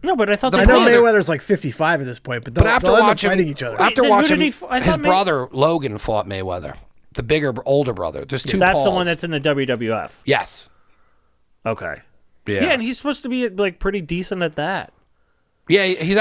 No, but I thought The they I know were- brother- Mayweather's like 55 at this point, but But they'll, after they'll end up watching, fighting each other. after Then who watching, did he I his thought brother Logan fought Mayweather, the older brother. There's two. That's the Pauls. one that's in the WWF. yes. Okay. Yeah. Yeah, and he's supposed to be like pretty decent at that. Yeah, he's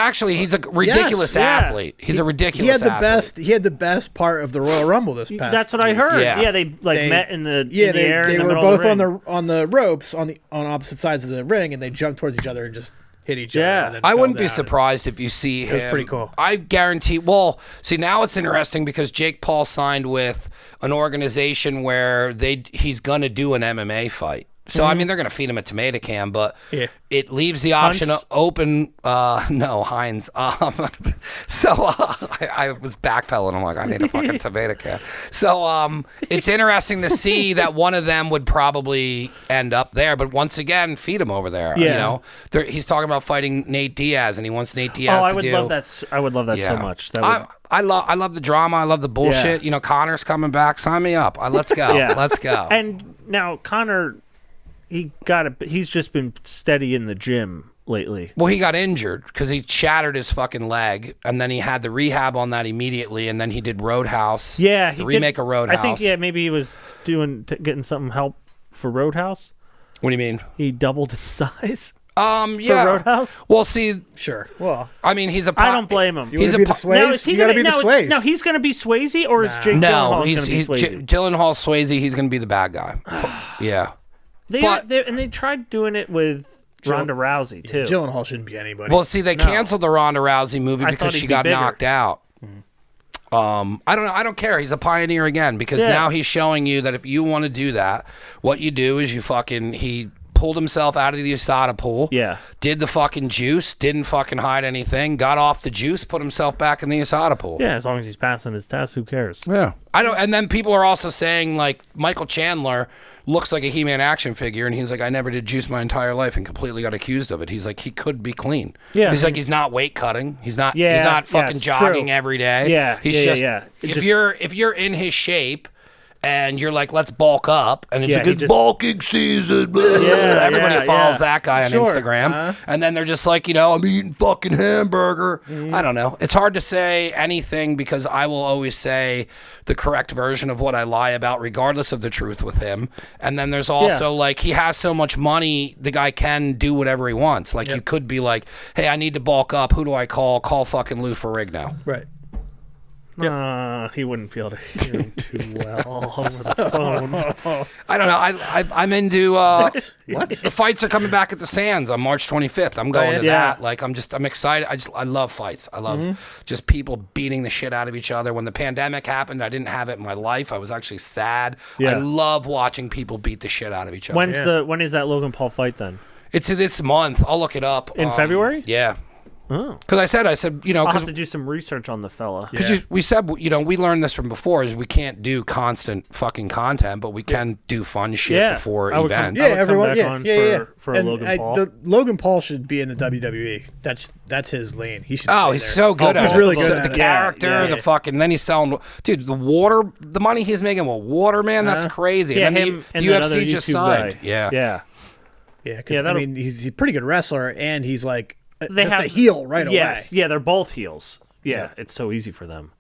a ridiculous yeah. athlete. He's a ridiculous. He had the athlete. best. He had the best part of the Royal Rumble this past. That's what I week. heard. Yeah. Yeah, they met in the Yeah, in the air. they in the were middle of both the on the ropes on opposite sides of the ring, and they jumped towards each other and just hit each Yeah. other. And then I fell wouldn't be down. surprised if you see him. was pretty cool. I guarantee. Well, see now it's interesting because Jake Paul signed with an organization where he's gonna do an MMA fight. So I mean, they're gonna feed him a tomato can, but Yeah. it leaves the option Hunt's? open. No, Heinz. I was backpedaling. I'm like, I need a fucking tomato can. So it's interesting to see that one of them would probably end up there. But once again, feed him over there. You Yeah. know, he's talking about fighting Nate Diaz, and he wants Nate Diaz. Oh, to I would do. love that. I would love that so Yeah. much. That would, I love the drama. I love the bullshit. Yeah. You know, Connor's coming back. Sign me up. Let's go. Yeah. Let's go. And now Connor, he's just been steady in the gym lately. Well, he got injured because he shattered his fucking leg, and then he had the rehab on that immediately, and then he did Roadhouse. Yeah, the remake of Roadhouse. I think maybe he was getting some help for Roadhouse. What do you mean? He doubled in size Yeah. for Roadhouse. Well, see, Sure. Well, I mean, he's a. I don't blame him. you He's want to be a the pu- Now, Swayze? is he You got to gonna be the now, Swayze. now he's going to be Swayze, or is Jake No, Gyllenhaal he's going to be Swayze? Gyllenhaal Swayze. He's going to be the bad guy. Yeah. They tried doing it with Ronda Rousey too. Gyllenhaal shouldn't be anybody. Well, see, they canceled the Ronda Rousey movie I because thought she he'd be got bigger. knocked out. I don't know. I don't care. He's a pioneer again because Yeah. now he's showing you that if you want to do that, what you do is he pulled himself out of the USADA pool. Yeah. Did the fucking juice. Didn't fucking hide anything. Got off the juice. Put himself back in the USADA pool. Yeah, as long as he's passing his test, who cares? Yeah. I don't. And then people are also saying like Michael Chandler looks like a He-Man action figure, and he's like, I never did juice my entire life, and completely got accused of it. He's like, he could be clean. Yeah. He's like, he's not weight cutting. He's not. Yeah, He's not fucking yes, jogging true. every day. Yeah, He's yeah, just. yeah. It If just- you're in his shape. And you're like, let's bulk up, and it's Yeah, like he it's just- bulking season. Blah. Yeah, Everybody yeah, follows yeah. that guy on Sure. Instagram, and then they're just like, I'm eating fucking hamburger. I don't know. It's hard to say anything because I will always say the correct version of what I lie about, regardless of the truth with him. And then there's also like he has so much money, the guy can do whatever he wants. Like you could be like, hey, I need to bulk up. Who do I call? Call fucking Lou Ferrigno. right. He wouldn't be able to hear him too well over the phone. I don't know. I'm into What? the fights are coming back at the Sands on March 25th. I'm going to yeah. that. Like I'm excited. I love fights. I love just people beating the shit out of each other. When the pandemic happened, I didn't have it in my life. I was actually sad. Yeah. I love watching people beat the shit out of each other. When is that Logan Paul fight then? It's this month. I'll look it up. In February? Yeah. Oh. Because I said, you know, I'll have because to do some research on the fella. we said, you know, we learned this from before is we can't do constant fucking content, but we can do fun shit before I would come- events. I Yeah, would come everyone. back Yeah, on yeah. for a And Logan Paul. Logan Paul should be in the WWE. That's his lane. He should. Oh, stay he's there. so good at he's it. really So good the at it. character, Yeah, the yeah. fucking. Then he's selling, dude, the money he's making with water, man. That's crazy. Yeah, and then him the and that other UFC just YouTube signed. guy. Yeah. Yeah. Yeah, because Yeah, I that'll- mean, he's a pretty good wrestler, and he's like They just have a heel right Yes. away. Yeah, they're both heels. Yeah, it's so easy for them.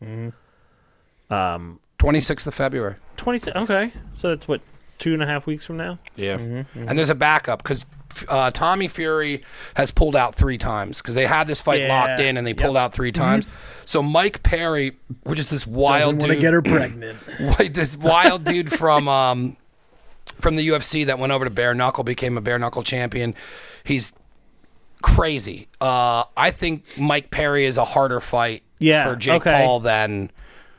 26th of February. 26. Okay, so that's what 2.5 weeks from now. Yeah. And there's a backup because Tommy Fury has pulled out 3 times because they had this fight Yeah. locked in and they pulled out 3 times. So Mike Perry, which is this wild Doesn't want to dude, get her pregnant. this wild dude from the UFC that went over to bare knuckle, became a bare knuckle champion. He's crazy. I think Mike Perry is a harder fight for Jake Paul than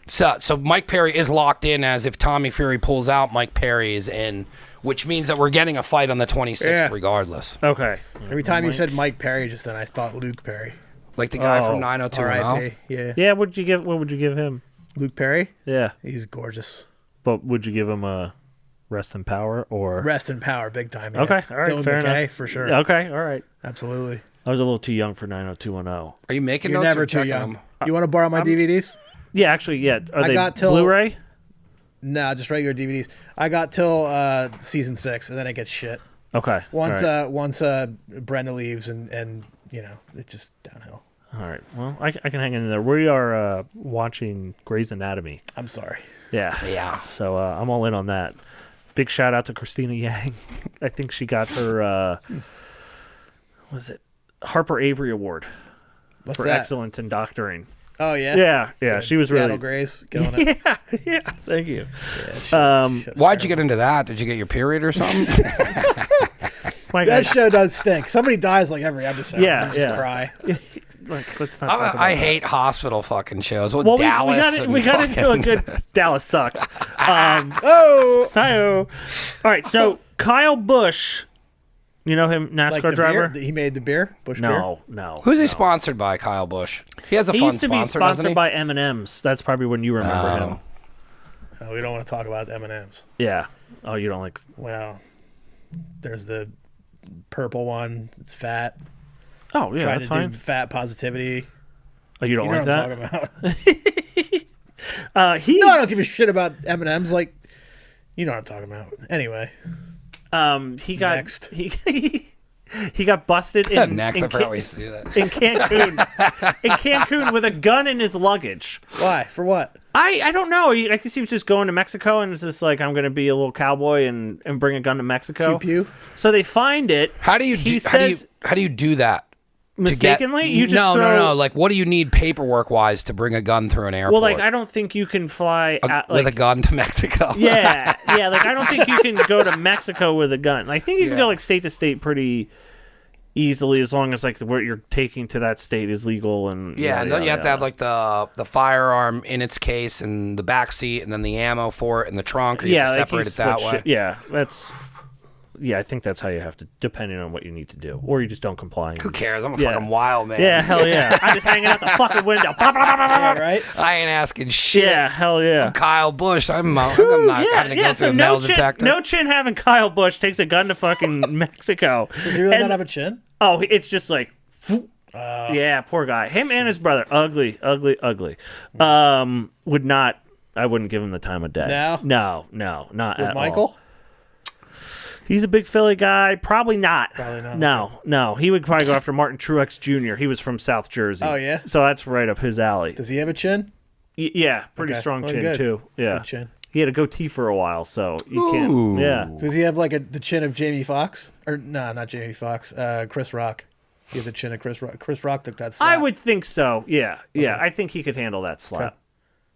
so Mike Perry is locked in as if Tommy Fury pulls out, Mike Perry is in, which means that we're getting a fight on the 26th regardless. Okay. Every time you said Mike Perry, just then I thought Luke Perry. Like the guy from Oh. 90210. R.I.P. Yeah. Yeah. What would you give him? Luke Perry. Yeah. He's gorgeous. But would you give him a rest in power or? Rest in power, big time. Yeah. Okay. All right. Dylan fair McKay, enough. for sure. Okay. All right. Absolutely. I was a little too young for 90210. Are you making You're notes never or too checking young. them? You want to borrow my DVDs? Yeah, actually, yeah. Are they got till- Blu-ray? No, just regular DVDs. I got till season 6, and then it gets shit. Okay. Once All Brenda leaves, and you know, it's just downhill. All right. Well, I can hang in there. We are watching Grey's Anatomy. I'm sorry. Yeah. Yeah. So I'm all in on that. Big shout out to Christina Yang. I think she got her was it Harper Avery Award What's for that? excellence in doctoring. Oh yeah. Yeah. Good. She was Seattle really. Grays killing it. Yeah. Thank you. Show's Why'd you terrible. get into that? Did you get your period or something? My That God. show does stink. Somebody dies like every episode. Yeah, and I just yeah. cry. Look, let's not talk about I that. hate hospital fucking shows. Well, Well, Dallas. we got into a good Dallas sucks. Oh, Hi-oh. All right, so Kyle Busch, you know him, NASCAR like the driver? beer? He made the beer. Bush beer. No. Who's he sponsored by, Kyle Busch? He has a He fun used to be sponsor, doesn't he? sponsored by M&M's. That's probably when you remember him. Oh, we don't want to talk about M&Ms. Yeah. Oh, you don't like? Well, there's the purple one. It's fat. Oh, yeah, Trying that's to fine. do fat positivity. Oh, you don't You know like what I'm that? talking about. He, No, I don't give a shit about M&Ms. Like, you know what I'm talking about. Anyway, he got Next. he got busted in Next, in, I forgot we used to do that. in Cancun with a gun in his luggage. why? For what? I don't know. I guess he was just going to Mexico and was just like, I'm going to be a little cowboy and bring a gun to Mexico. Pew pew. So they find it. How do you He how do you says how do you do that? to get- mistakenly. You just no, throw, no. Like, what do you need paperwork wise to bring a gun through an airport? Well, like I don't think you can fly at, with like, a gun to Mexico. yeah. Like I don't think you can go to Mexico with a gun. I think you can Yeah. go like state to state pretty easily as long as like what you're taking to that state is legal and Yeah, and then you have to have like the firearm in its case and the back seat and then the ammo for it in the trunk, or you have to like, separate you it that split way. shit. Yeah, I think that's how you have to, depending on what you need to do, or you just don't comply. Who cares? I'm a Yeah. fucking wild man. Yeah, hell yeah. I'm just hanging out the fucking window. Bah, bah, bah, bah, bah, Yeah, bah. right? I ain't asking shit. Yeah, hell yeah. Kyle Busch. I'm not having to go through a metal detector. No chin having Kyle Busch takes a gun to fucking Mexico. Does he really And- not have a chin? Oh, it's just like, yeah, poor guy. Him and his brother, ugly. Would not. I wouldn't give him the time of day. No? No, not With at Michael? all. He's a big Philly guy. Probably not. Probably not. No. He would probably go after Martin Truex Jr. He was from South Jersey. Oh, yeah? So that's right up his alley. Does he have a chin? Yeah, pretty Okay. strong Well, chin good. too. Yeah, Good chin. he had a goatee for a while, so you can't. Ooh. Yeah. Does he have like the chin of Jamie Foxx? Or no, not Jamie Foxx. Chris Rock. He had the chin of Chris Rock. Chris Rock took that slap. I would think so. Yeah. I think he could handle that slap.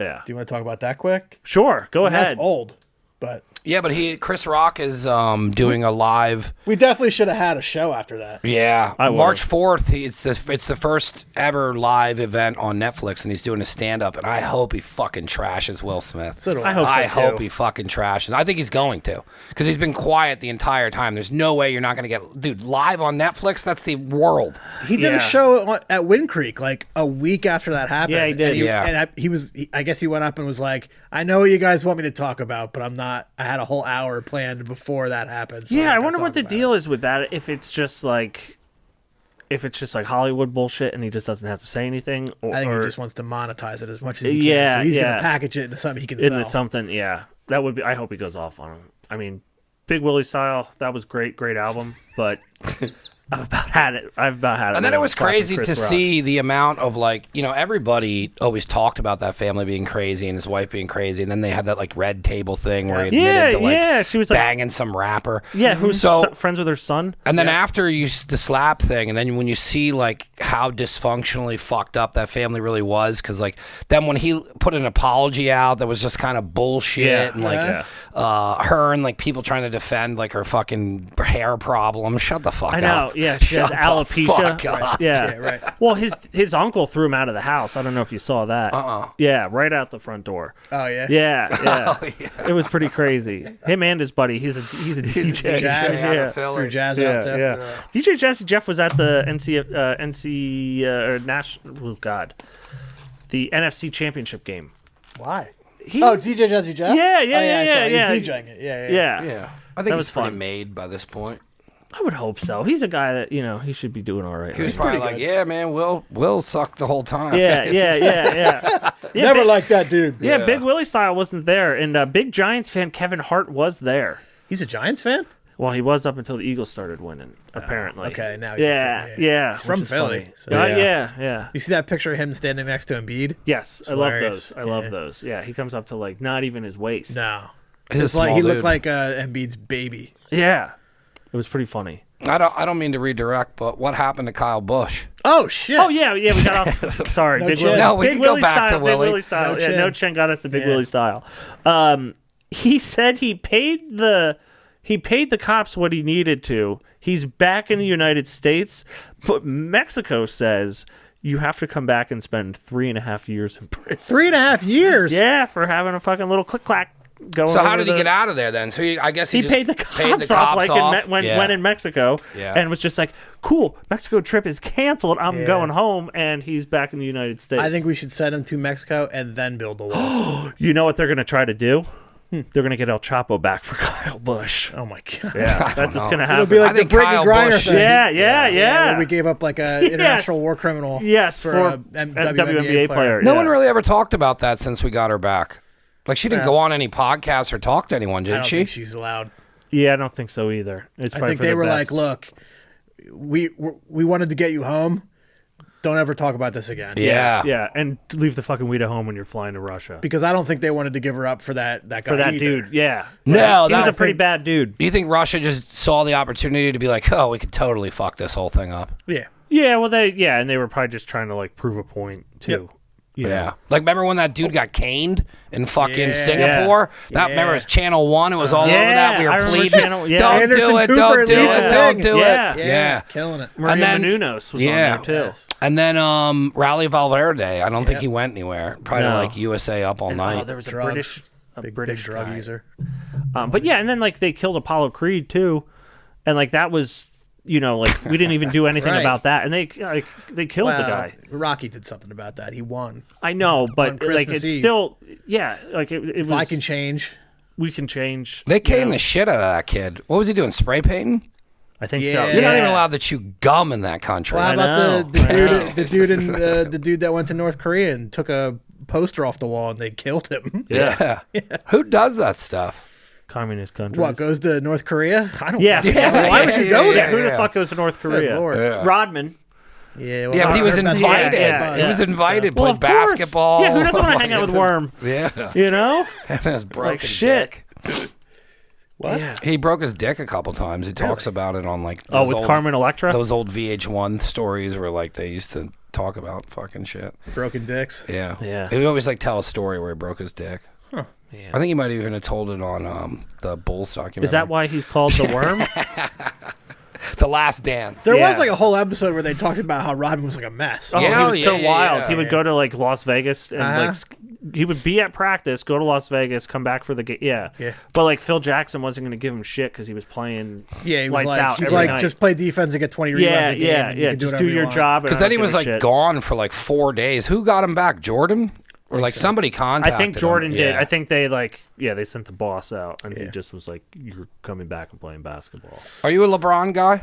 Yeah. Do you want to talk about that quick? Sure. Go ahead. That's old, but Yeah, but Chris Rock is doing a live. We definitely should have had a show after that. Yeah, I would've. March 4th. It's the first ever live event on Netflix, and he's doing a stand up. And I hope he fucking trashes Will Smith. So do I hope so, I too. hope he fucking trashes. I think he's going to, because he's been quiet the entire time. There's no way you're not going to get, dude, live on Netflix. That's the world. He did Yeah. a show at Wind Creek like a week after that happened. Yeah, he did. And I guess he went up and was like, "I know what you guys want me to talk about, but I'm not. I had a whole hour planned before that happened." So Yeah, I I'm wonder gonna what the talk deal is with that. If it's just like Hollywood bullshit and he just doesn't have to say anything, or about it. I think he just wants to monetize it as much as he can. Yeah, So he's yeah. gonna package it into something he can sell. into something. Yeah, that would be. I hope he goes off on him. I mean, Big Willie Style. That was great album, but I've about had it. And then it was crazy to see the amount of, like, you know, everybody always talked about that family being crazy and his wife being crazy, and then they had that like red table thing where he admitted to like she was like banging some rapper. Yeah, who's So- friends with her son. And then after the slap thing, and then when you see like how dysfunctionally fucked up that family really was, because like then when he put an apology out that was just kind of bullshit, Yeah, and like yeah. her and like people trying to defend like her fucking hair problem. Shut the fuck I up. know. Yeah, she has Shut the alopecia. fuck up. Yeah. Yeah, right. Well, his uncle threw him out of the house. I don't know if you saw that. Yeah, right out the front door. Oh yeah. Yeah. Oh, yeah. It was pretty crazy. Him and his buddy. He's a DJ. Jazz, yeah. Threw jazz Yeah, out there. yeah. DJ Jazzy Jeff was at the National. Oh God, the NFC Championship game. Why? He, DJ Jazzy Jeff. Yeah, Oh, I saw it. yeah. He's DJing it. Yeah. yeah. Yeah, I think That he's was pretty fun. made by this point. I would hope so. He's a guy that he should be doing all right. He was right? probably pretty like, good. "Yeah, man, Will sucked the whole time." Yeah. Yeah, Never Big, liked that dude. yeah, Yeah. Big Willie Style wasn't there, and big Giants fan Kevin Hart was there. He's a Giants fan. Well, he was up until the Eagles started winning, apparently. Okay, now he's a Yeah, fan, yeah. He's from which is Philly. funny. So. Yeah. You see that picture of him standing next to Embiid? Yes, I love hilarious. those. I love those. Yeah, he comes up to like not even his waist. No. He's a It's like small he looked dude. like Embiid's baby. Yeah, it was pretty funny. I don't mean to redirect, but what happened to Kyle Busch? Oh shit. Oh yeah, we got off. Sorry, No Big chin. Willie. No, we Big can go Willie back to style, Willie. Big Willie style. No Yeah, chin. no chin got us to Big Willie style. He said he paid the cops what he needed to. He's back in the United States, but Mexico says you have to come back and spend 3.5 years in prison. 3.5 years. Yeah, for having a fucking little click clack going. So how over did he the- get out of there then? So I guess he He just paid the cops off like off. when Yeah. in Mexico, Yeah. and was just like, "Cool, Mexico trip is canceled. I'm going home," and he's back in the United States. I think we should send him to Mexico and then build the wall. you know what they're going to try to do. They're going to get El Chapo back for Kyle Busch. Oh my god. Yeah, that's what's going to happen. It'll be like I the think Brittany Kyle Griner Busch- thing. Yeah. Where we gave up like a international war criminal. Yes, for a a WNBA player. No Yeah. one really ever talked about that since we got her back. Like, she didn't go on any podcasts or talk to anyone, I did don't she? think she's allowed. Yeah, I don't think so either. It's I probably think for they the were best. like, "Look, we wanted to get you home. Don't ever talk about this again." yeah, and leave the fucking weed at home when you're flying to Russia. Because I don't think they wanted to give her up for that guy For that either. dude, yeah. No, he was that- a pretty bad dude. Do you think Russia just saw the opportunity to be like, oh, we could totally fuck this whole thing up? Yeah. Yeah, well, and they were probably just trying to like prove a point too. You know? Yeah. Like, remember when that dude got caned in fucking Yeah. Singapore? That, remember, it was Channel 1. It was all over that. We I were remember pleading. Channel- yeah. Don't Anderson do it. Cooper Don't and do Lisa it. Don't Ting. do Yeah. it. Yeah. Killing it. Maria And then- Menounos was yeah. on there too. Yes. And then Rally Valverde. I don't think he went anywhere. Probably No. like USA up all night. Oh, there was Drugs. a Big British drug guy. user. But yeah, and then like they killed Apollo Creed too, and like that was like we didn't even do anything Right. about that, and they killed the guy. Rocky did something about that. He won. I know, On but like Christmas it's Eve. still like it If was. I can change. we can change. They you caned know. the shit out of that kid. What was he doing? Spray painting? I think so. Yeah. You're not Yeah. even allowed to chew gum in that country. Well, how know. about the I dude? know. The dude that went to North Korea and took a poster off the wall and they killed him. Yeah. Who does that stuff? Communist countries. What goes to North Korea? I don't. Yeah. fucking Yeah. know. Why would you go Yeah, there? who the fuck goes to North Korea? Lord. Yeah. Rodman. Yeah, well, Yeah, but he was I heard that's invited. what Yeah, He was invited. Well, Played of course. basketball. Yeah, who doesn't want to hang out with Worm? Yeah. You know? His broken shit. dick. What? Yeah. He broke his dick a couple times. He talks about it on like Oh, those with old, Carmen Electra? those old VH1 stories where like they used to talk about fucking shit. Broken dicks. Yeah. Yeah. He would always like tell a story where he broke his dick. I think he might even have told it on the Bulls documentary. Is that why he's called the Worm? The Last Dance? There Yeah. was like a whole episode where they talked about how Rodman was like a mess. Oh, Yeah, he was so yeah, wild. yeah. He would go to like Las Vegas and he would be at practice, go to Las Vegas, come back for the game. Yeah. But like Phil Jackson wasn't going to give him shit because he was playing. Yeah, he was lights like, out he's every like, night. just play defense and get 20 rebounds a game. and you can Just whatever do you your want. job. Because then he was like gone for like 4 days. Who got him back? Jordan? Or like somebody contacted I think Jordan him. did. Yeah. I think they they sent the boss out and he just was like, "You're coming back and playing basketball." Are you a LeBron guy?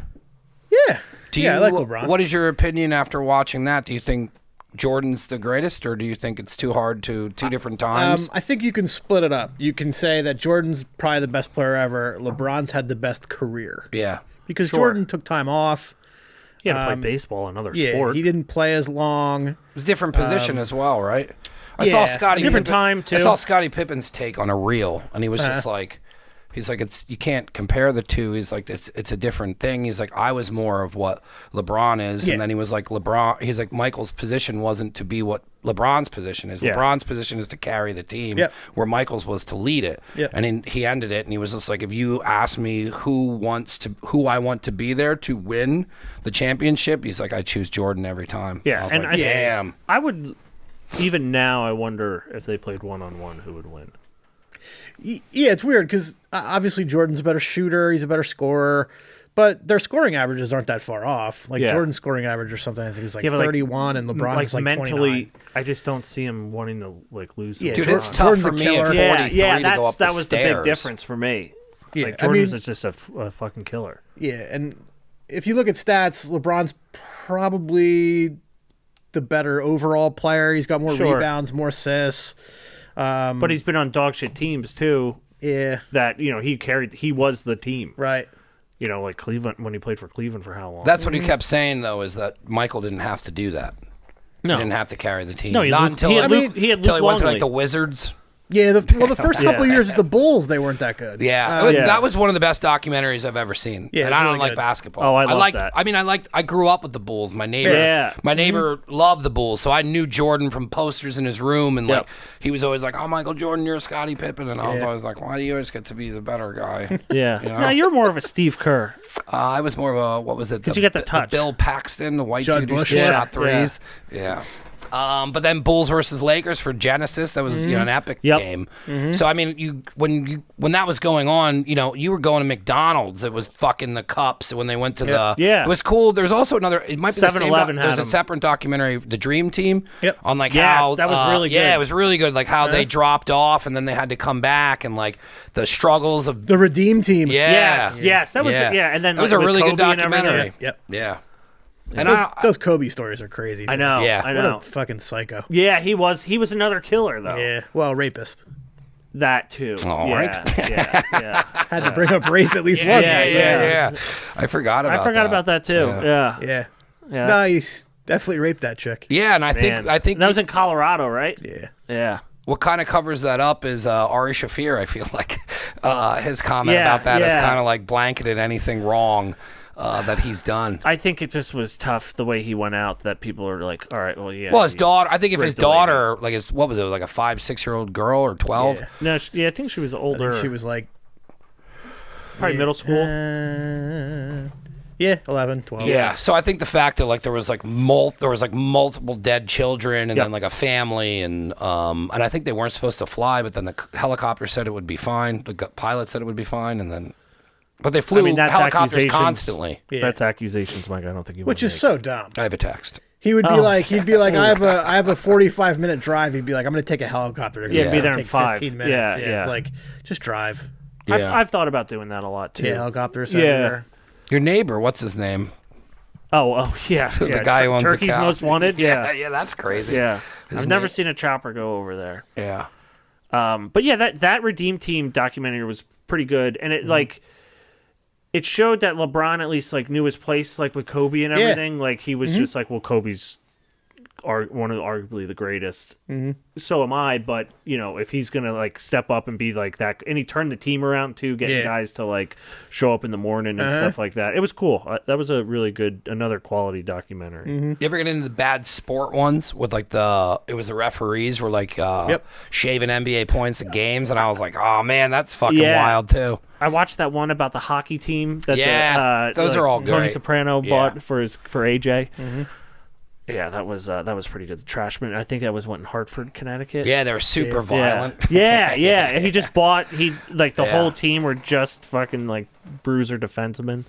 Yeah. Do you, I like LeBron. What is your opinion after watching that? Do you think Jordan's the greatest, or do you think it's too hard two different times? I think you can split it up. You can say that Jordan's probably the best player ever. LeBron's had the best career. Yeah. Because Jordan took time off. He had to play baseball, another Yeah, sport. he didn't play as long. It was a different position as well, right? I yeah, saw Scottie different Pippen- time, too. I saw Scottie Pippen's take on a reel, and he was just like, he's like, you can't compare the two. He's like, it's a different thing. He's like, I was more of what LeBron is, Yeah. and then he was like, he's like, Michael's position wasn't to be what LeBron's position is. Yeah. LeBron's position is to carry the team, Yep. where Michael's was to lead it. Yep. And he ended it, and he was just like, if you ask me who I want to be there to win the championship, he's like, I choose Jordan every time. Yeah, I was and like, damn. I would. Even now, I wonder if they played 1-on-1, who would win. Yeah, it's weird because obviously Jordan's a better shooter. He's a better scorer. But their scoring averages aren't that far off. Like Jordan's scoring average or something, I think is like but, like, 31, and LeBron's is like mentally, 29. I just don't see him wanting to like lose. Yeah, to Dude, it's LeBron. tough Jordan's for a me killer. at 43 to go up that the was the big stairs. difference for me. Yeah, Like I Jordan's mean- is just a fucking killer. Yeah, and if you look at stats, LeBron's probably the better overall player. He's got more Sure. rebounds, more assists. But he's been on dog shit teams too. Yeah, That he was the team. right. Like Cleveland when he played for Cleveland for how long? That's what he kept saying, though, is that Michael didn't have to do that. no, He didn't have to carry the team. No, he had Not Luke- until he had Luke- until he went to Longley. like the Wizards. Yeah, the first couple of years at the Bulls, they weren't that good. Yeah, yeah. that was one of the best documentaries I've ever seen. Yeah, and it's I don't really like good. basketball. Oh, I love like that. I mean, I grew up with the Bulls. My neighbor, Yeah. my neighbor loved the Bulls, so I knew Jordan from posters in his room, and like Yep. he was always like, "Oh, Michael Jordan, you're Scottie Pippen," and I was always like, "Why do you always get to be the better guy?" yeah. know? No, you're more of a Steve Kerr. I was more of a what was it? you get the touch. Bill Paxton, the white Judd dude who Bush. shot Yeah, threes. Yeah. But then Bulls versus Lakers for Genesis, that was an epic Yep. game. So I mean, when that was going on, you were going to McDonald's. It was fucking the cups when they went to the. Yeah. It was cool. There's also another. It might be the same. 7-Eleven had There's a them. separate documentary, The Dream Team. Yep. On like Yes, how that was really Yeah, good. it was really good. Like how they dropped off and then they had to come back and like the struggles of. The Redeem Team. Yeah. Yes, that was and then it was like, a with really good Kobe and everything. documentary. Yep. Yeah. And Those Kobe stories are crazy. I know. Yeah. I What know. a fucking psycho. Yeah, he was another killer though. Yeah. Well, rapist. That too. All yeah, right. yeah. Had to bring up rape at least once. Yeah. I forgot about that. I forgot about that too. Yeah. Yeah. Yeah. No, he definitely raped that chick. Yeah, and I think that was in Colorado, right? Yeah. Yeah. what kind of covers that up is Ari Shafir. I feel like his comment Yeah, about that is yeah. kind of like blanketed anything wrong that he's done. I think it just was tough the way he went out. That people are like, all right, well, yeah. Well, his daughter. I think if his raped a lady. daughter, like his, what was it, like a 5-6-year-old girl or 12? Yeah. No, I think she was I older. think she was like probably middle school. Yeah, 11, 12. Yeah, so I think the fact that like there was like multiple dead children and Yep. then like a family and I think they weren't supposed to fly, but then the helicopter said it would be fine. The pilot said it would be fine, and then but they flew that's helicopters accusations. constantly. Yeah. That's accusations, Mike. I don't think he. Which would is so dumb. I have a text. He would be Oh. like, I have a 45-minute drive. He'd be like, I'm going to take a helicopter. Yeah, It's be gonna there in take 5. 15 minutes. Yeah. It's like, just drive. Yeah. I've thought about doing that a lot too. Yeah, helicopters. Yeah. everywhere. Your neighbor, what's his name? Oh yeah. The yeah. guy who owns the Turkey's cow. Most Wanted. Yeah. yeah, that's crazy. Yeah. His I've never name- seen a chopper go over there. Yeah. But yeah, that Redeem Team documentary was pretty good, and Mm-hmm. it like it showed that LeBron at least like knew his place, like with Kobe and Yeah. everything. Like he was just like, well, Kobe's one of arguably the greatest. Mm-hmm. So am I. But if he's gonna like step up and be like that, and he turned the team around too, getting guys to like show up in the morning and stuff like that. It was cool. That was a really good, another quality documentary. Mm-hmm. You ever get into the bad sport ones with like it was the referees were like shaving NBA points at games, and I was like, oh man, that's fucking wild too. I watched that one about the hockey team that those are all Tony great. Soprano bought for AJ. Mm-hmm. Yeah, that was pretty good. The Trashman, I think that was in Hartford, Connecticut. Yeah, they were super violent. Yeah. He just bought the whole team were just fucking like bruiser defensemen,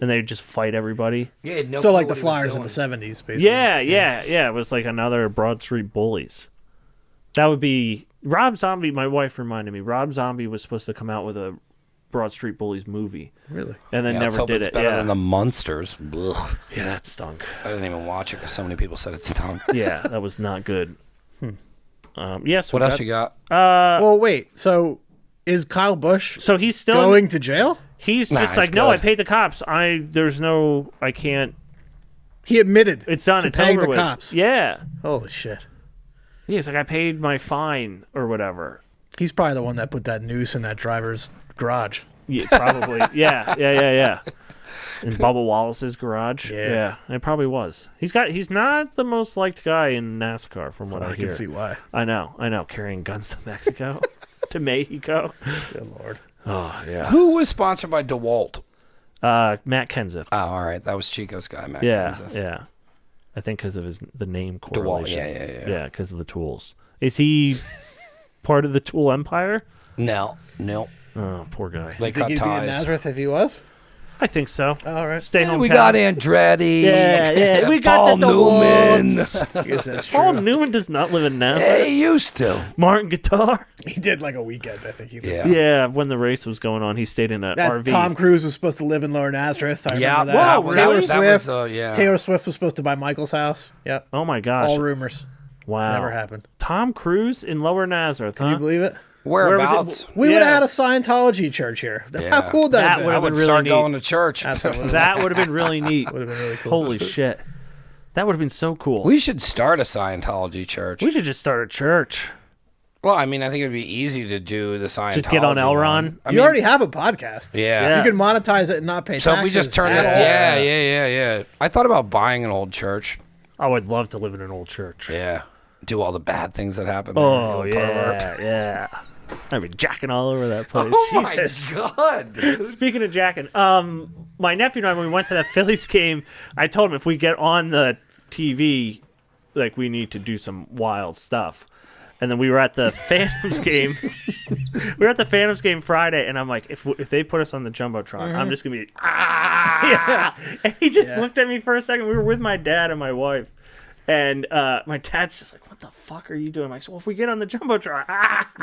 and they just fight everybody. Yeah, no So like the Flyers in the 70s, basically. Yeah. It was like another Broad Street Bullies. That would be Rob Zombie. My wife reminded me. Rob Zombie was supposed to come out with a Broad Street Bullies movie. Really? And then let's never hope did it's it. better than the Munsters. Ugh. Yeah, that stunk. I didn't even watch it because so many people said it stunk. Yeah, that was not good. What What else you got? Well, wait. So is Kyle Busch So he's still going to jail? He's Nah, just he's like, no, I good. paid the cops. I can't. He admitted It's done. to It's paying over the with. cops. Yeah. Holy shit. He's like, I paid my fine or whatever. He's probably the one that put that noose in that driver's garage. Yeah, probably. Yeah. In Bubba Wallace's garage. Yeah. It probably was. He's not the most liked guy in NASCAR from what I I hear. can see why. I know. Carrying guns to Mexico, to Mexico. Good Lord. Oh yeah. Who was sponsored by DeWalt? Matt Kenseth. Oh, all right. That was Chico's guy, Matt. Yeah, Kenseth. yeah. I think because of the name DeWalt. correlation. Yeah. Yeah, because of the tools. Is he part of the tool empire? No. Oh, poor guy. They Think cut he'd be in ties. Nazareth if he was? I think so. All right. Stay home. We Cal. got Andretti. Yeah. We got Paul the Newman. DeWalts. I guess that's true. Paul Newman does not live in Nazareth. Yeah, he used to. Martin Guitar. He did like a weekend, I think. He lived. Yeah. Yeah, when the race was going on, he stayed in an That's RV. Tom Cruise was supposed to live in Lower Nazareth. I Yeah. remember that. Whoa, really? Taylor That was, Swift. yeah. Taylor Swift was supposed to buy Michael's house. Yep. Oh my gosh! All rumors. Wow, Never happened. Tom Cruise in Lower Nazareth. Can you believe it? Whereabouts? We would Yeah. have had a Scientology church here. How Yeah. cool would that That have been? would've I would been really start neat. going to church. Absolutely. That would have been really neat. Would have been really cool. Holy shit! That would have been so cool. We should start a Scientology church. We should just start a church. Well, I mean, I think it would be easy to do the Scientology. Just get on one. Elron. I You mean, already have a podcast. yeah. You can monetize it and not pay So taxes. if we just turn at this, all. yeah. I thought about buying an old church. I would love to live in an old church. Yeah. Do all the bad things that happen. there, Oh you pervert. yeah. I'd be jacking all over that place. Oh Jesus. my god. dude. Speaking of jacking, my nephew and I, when we went to that Phillies game, I told him if we get on the TV, like we need to do some wild stuff. And then we were at the Phantoms game. We were at the Phantoms game Friday, and I'm like, if they put us on the jumbotron, I'm just gonna be yeah. And he just looked at me for a second. We were with my dad and my wife. And my dad's just like, what the fuck are you doing? I'm like, well, if we get on the jumbotron,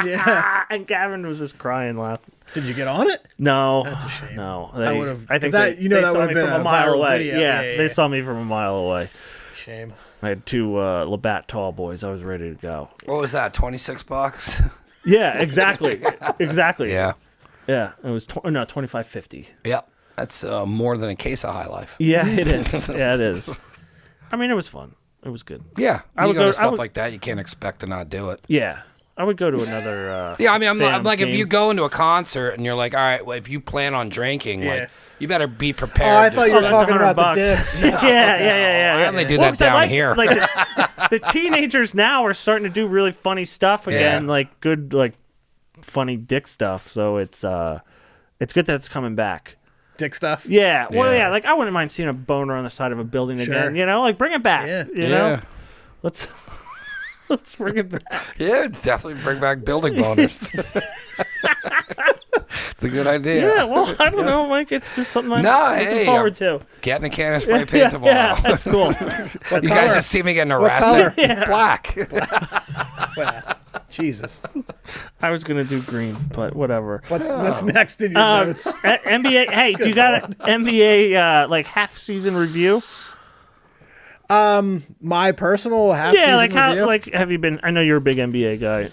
Yeah. And Gavin was just crying, laughing. Did you get on it? No, That's a shame. No, I would've- I think 'cause that- they, you know they that saw would've me been from a a mile viral away. video. Yeah, Yeah. they saw me from a mile away. Shame. I had two Labatt tall boys. I was ready to go. What was that? $26? Yeah, exactly, exactly. Yeah. yeah. It was $25.50. Yeah. That's more than a case of High Life. Yeah, it is. Yeah, it is. I mean, it was fun. It was good. Yeah. I You would go go- to I stuff would- like that, you can't expect to not do it. Yeah, I would go to another. Yeah, I mean, I'm Phantoms like, if game. you go into a concert and you're like, all right, well, if you plan on drinking, Yeah. like, you better be prepared. Oh, I to thought you were that's talking about the $100. dicks. yeah. I only do Well, that 'cause I down like- here. Like the teenagers now are starting to do really funny stuff again, Yeah. like good, like funny dick stuff. So it's good that it's coming back. Dick stuff. Yeah, well, Yeah. yeah. Like I wouldn't mind seeing a boner on the side of a building Sure. again. You know, like bring it back. Yeah. You know, let's bring it back. Yeah, it's definitely bring back building boners. It's a good idea. Yeah, well, I don't know, Mike. It's just something I'm No, looking hey, forward to. Getting a can of spray paint tomorrow. Yeah, that's cool. What You color? guys just see me getting color? arrested. Black. Jesus. I was gonna do green, but whatever. What's next in your notes? NBA. Hey, you got an NBA like half season review? My personal half Yeah, season like how review? like have you been? I know you're a big NBA guy.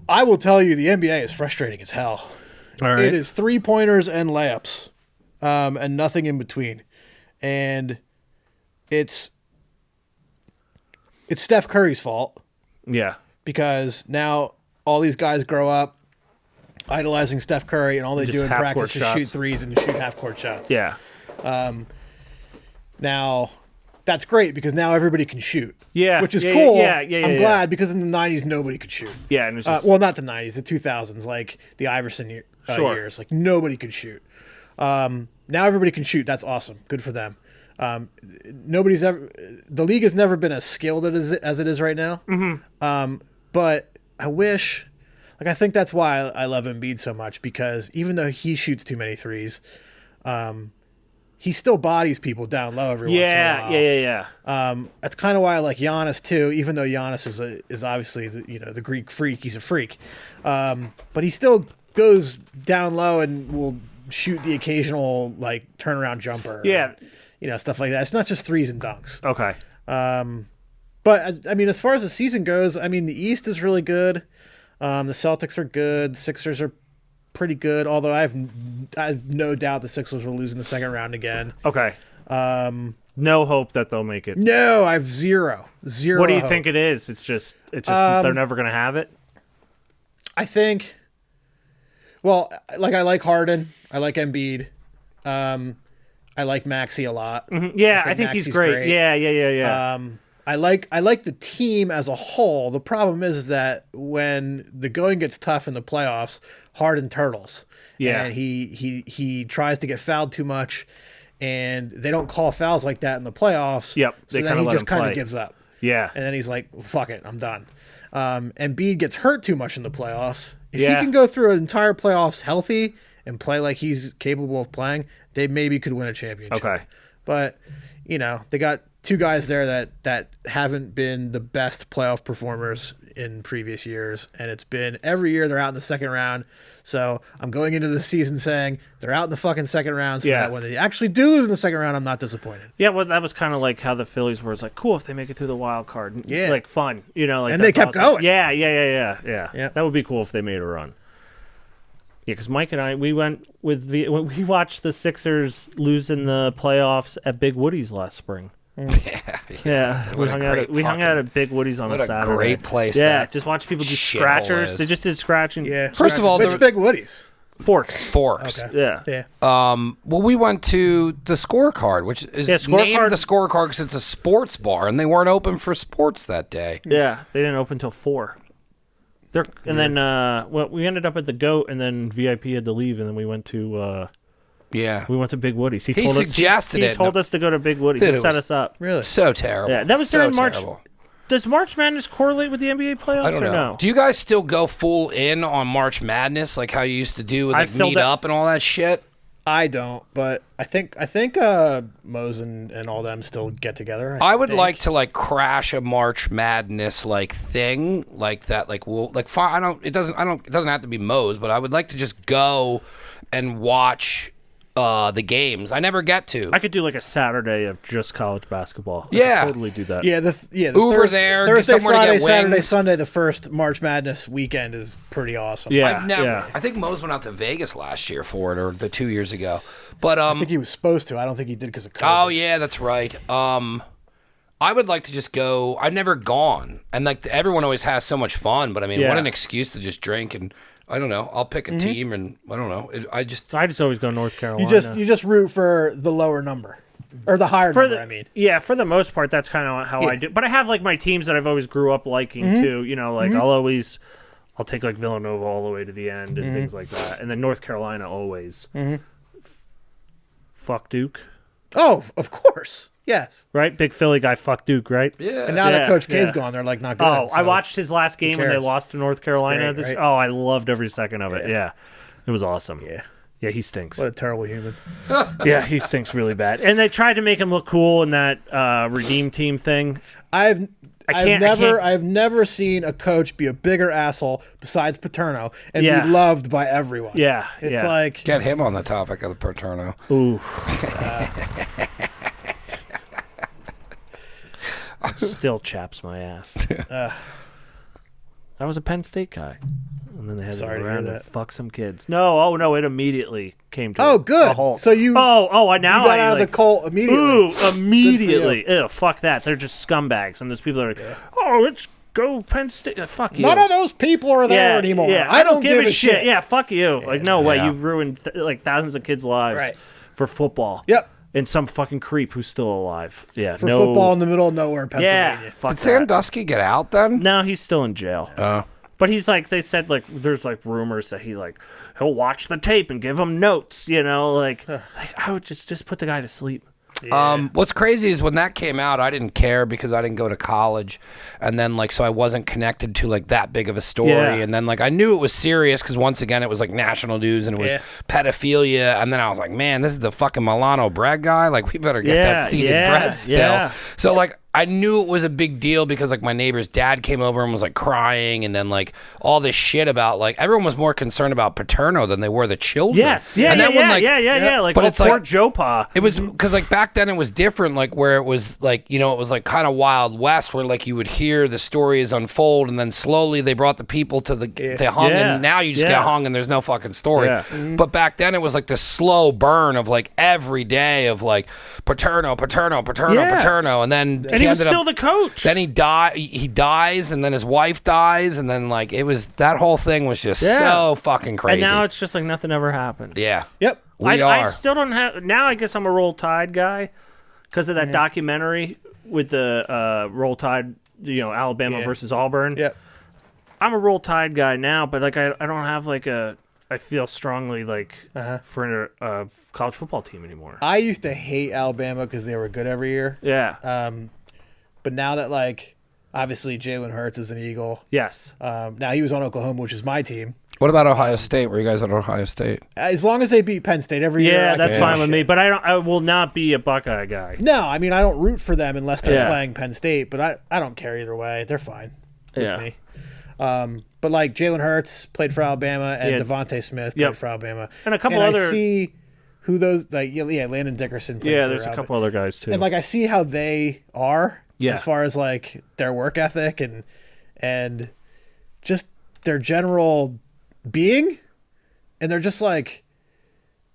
I will tell you, the NBA is frustrating as hell. All right. It is 3-pointers and layups, and nothing in between. And it's it's Steph Curry's fault Yeah. because now all these guys grow up idolizing Steph Curry, and all they Just do in half-court practice is shots. shoot threes and shoot half-court shots. Yeah. Now, that's great because now everybody can shoot. Yeah, Which is yeah, cool. yeah, I'm glad because in the 90s, nobody could shoot. Yeah, and it's just, Well, not the 90s, the 2000s, like the Iverson Sure. years. Like, nobody could shoot. Now everybody can shoot. That's awesome. Good for them. The league has never been as skilled as it is right now. Mm-hmm. But I wish, I think that's why I love Embiid so much, because even though he shoots too many threes, he still bodies people down low every once in a while. yeah. That's kind of why I like Giannis too, even though Giannis is obviously the Greek freak. He's a freak, but he still goes down low and will shoot the occasional like turnaround jumper. Yeah. Stuff like that. It's not just threes and dunks. Okay. But as far as the season goes, the East is really good. The Celtics are good. The Sixers are pretty good. Although I have no doubt the Sixers will lose in the second round again. Okay. No hope that they'll make it. No, I have zero. What do you hope. think it is? It's just they're never going to have it. I think. Well, I like Harden. I like Embiid. I like Maxey a lot. Yeah, I think he's Maxey's great. Yeah. I like the team as a whole. The problem is that when the going gets tough in the playoffs, Harden turtles. Yeah. And he tries to get fouled too much, and they don't call fouls like that in the playoffs. Yep, So they then kinda he let just him kind play. of gives up. Yeah. And then he's like, fuck it, I'm done. Embiid gets hurt too much in the playoffs. If Yeah. he can go through an entire playoffs healthy and play like he's capable of playing, they maybe could win a championship. Okay. But, they got two guys there that haven't been the best playoff performers in previous years. And it's been every year they're out in the second round. So I'm going into the season saying they're out in the fucking second round so Yeah. that when they actually do lose in the second round, I'm not disappointed. Yeah, well, that was kind of like how the Phillies were. It's like, cool if they make it through the wild card. Yeah. Like, fun. Like, And they that's kept awesome. going. Yeah. Yeah. That would be cool if they made a run. Yeah, because Mike and I, we went when we watched the Sixers lose in the playoffs at Big Woody's last spring. Yeah, we hung out at Big Woody's on a what a Saturday. great place Yeah, that just watch people do shithole scratchers. is. They just did scratching. Yeah. First of all, which there- big Woodies? Forks. Forks. Okay. Yeah. Yeah. Well, we went to the Scorecard, which is named the Scorecard because it's a sports bar, and they weren't open for sports that day. Yeah, they didn't open until 4. Then we ended up at the Goat, and then VIP had to leave, and then we went to Yeah. Big Woody's. He suggested it. He told us to go to Big Woody's. Dude, He it set was- us up. Really? So terrible. Yeah, that was so during March. terrible. Does March Madness correlate with the NBA playoffs I don't or know. no? Do you guys still go full in on March Madness like how you used to do with I like filled meet it- up and all that shit? I don't, but I think Mose and all them still get together. I would think. like to like crash a March Madness like thing like that. Like we'll like fine. It doesn't have to be Moe's, but I would like to just go and watch the games. I never get to. I could do like a Saturday of just college basketball. I Yeah. could totally do that. Yeah, the Uber there, get Thursday, somewhere to Friday, get Saturday, wings. Sunday. The first March Madness weekend is pretty awesome. Yeah, I've never. yeah. I think Moe's went out to Vegas last year for it, or the 2 years ago. But I think he was supposed to. I don't think he did because of COVID. oh yeah, that's right. I would like to just go. I've never gone, and like everyone always has so much fun. But I mean, Yeah. what an excuse to just drink and I don't know. I'll pick a team, and I don't know. I just I just always go North Carolina. You just root for the lower number or the higher for number. the, I mean, yeah, for the most part, that's kind of how I do. But I have like my teams that I've always grew up liking too. Like I'll take like Villanova all the way to the end and things like that, and then North Carolina always. Fuck Duke, oh, of course, yes. right? Big Philly guy, fuck Duke, right? yeah. And now that Yeah, Coach K's yeah. gone, they're like not good. Oh, I so- watched his last game when they cares? lost to North Carolina. great, right? Oh, I loved every second of it. Yeah, it was awesome. Yeah, Yeah, he stinks. what a terrible human. Yeah, he stinks really bad. And they tried to make him look cool in that Redeem Team thing. I've can't- never seen a coach be a bigger asshole besides Paterno and Yeah. be loved by everyone. Yeah, It's yeah. like Get him on the topic of the Paterno. Ooh. It still chaps my ass. I was a Penn State guy. And then they had Sorry to to go hear around and that. fuck some kids. No, it immediately came to Oh, a good. halt. So you now you got I out of like, the cult immediately. Ooh, Good immediately. for you. Ew, fuck that. They're just scumbags. And there's people that are like, oh, let's go Penn State. Fuck you. None of those people are there anymore. Yeah, I don't give a shit. Yeah, fuck you. Like, no way. Yeah. You've ruined like thousands of kids' lives Right. for football. Yep. And some fucking creep who's still alive. Yeah, For no football in the middle of nowhere, Pennsylvania. Yeah, fuck Did that. Sandusky get out then? No, he's still in jail. But he's like, they said like, there's like rumors that he'll watch the tape and give him notes. You know, like I would just put the guy to sleep. What's crazy is when that came out, I didn't care because I didn't go to college, and then like so I wasn't connected to like that big of a story, Yeah. and then like I knew it was serious because once again it was like national news and it was Yeah. pedophilia, and then I was like, man, this is the fucking Milano bread guy. Like we better get Yeah, that seeded yeah, bread still. yeah. So like I knew it was a big deal because like my neighbor's dad came over and was like crying, and then like all this shit about like everyone was more concerned about Paterno than they were the children. Yes, yeah, and yeah, then when, like, yeah. Like, But oh, it's poor like- Joe Pa. It was because like back then it was different, like where it was like, you know, it was like kind of Wild West where like you would hear the stories unfold and then slowly they brought the people to the they hung, Yeah. and now you just Yeah. get hung and there's no fucking story. Yeah. But back then it was like this slow burn of like every day of like Paterno, Yeah. and then And he was ended still up, the coach. then he dies, and then his wife dies, and then like it was that whole thing was just Yeah. so fucking crazy. And now it's just like nothing ever happened. yeah. Yep. We I are. still don't have. Now I guess I'm a Roll Tide guy because of that documentary with the Roll Tide, Alabama Yeah. versus Auburn. Yep. I'm a Roll Tide guy now, but like I don't have like I feel strongly like for a college football team anymore. I used to hate Alabama because they were good every year. Yeah. But now that, like, obviously Jalen Hurts is an Eagle. Yes. Now he was on Oklahoma, which is my team. What about Ohio State? Were you guys at Ohio State? As long as they beat Penn State every year. Yeah, I that's can fine do with shit. me. But I will not be a Buckeye guy. No, I mean, I don't root for them unless they're Yeah. playing Penn State, but I don't care either way. They're fine with Yeah. me. But, like, Jalen Hurts played for Alabama and Yeah. Devontae Smith Yep. played for Alabama. And a couple I other- see who those, like, Landon Dickerson played Yeah, for there's a Alabama. couple other guys too. And, like, I see how they are Yeah. as far as, like, their work ethic and just their general being. And they're just like,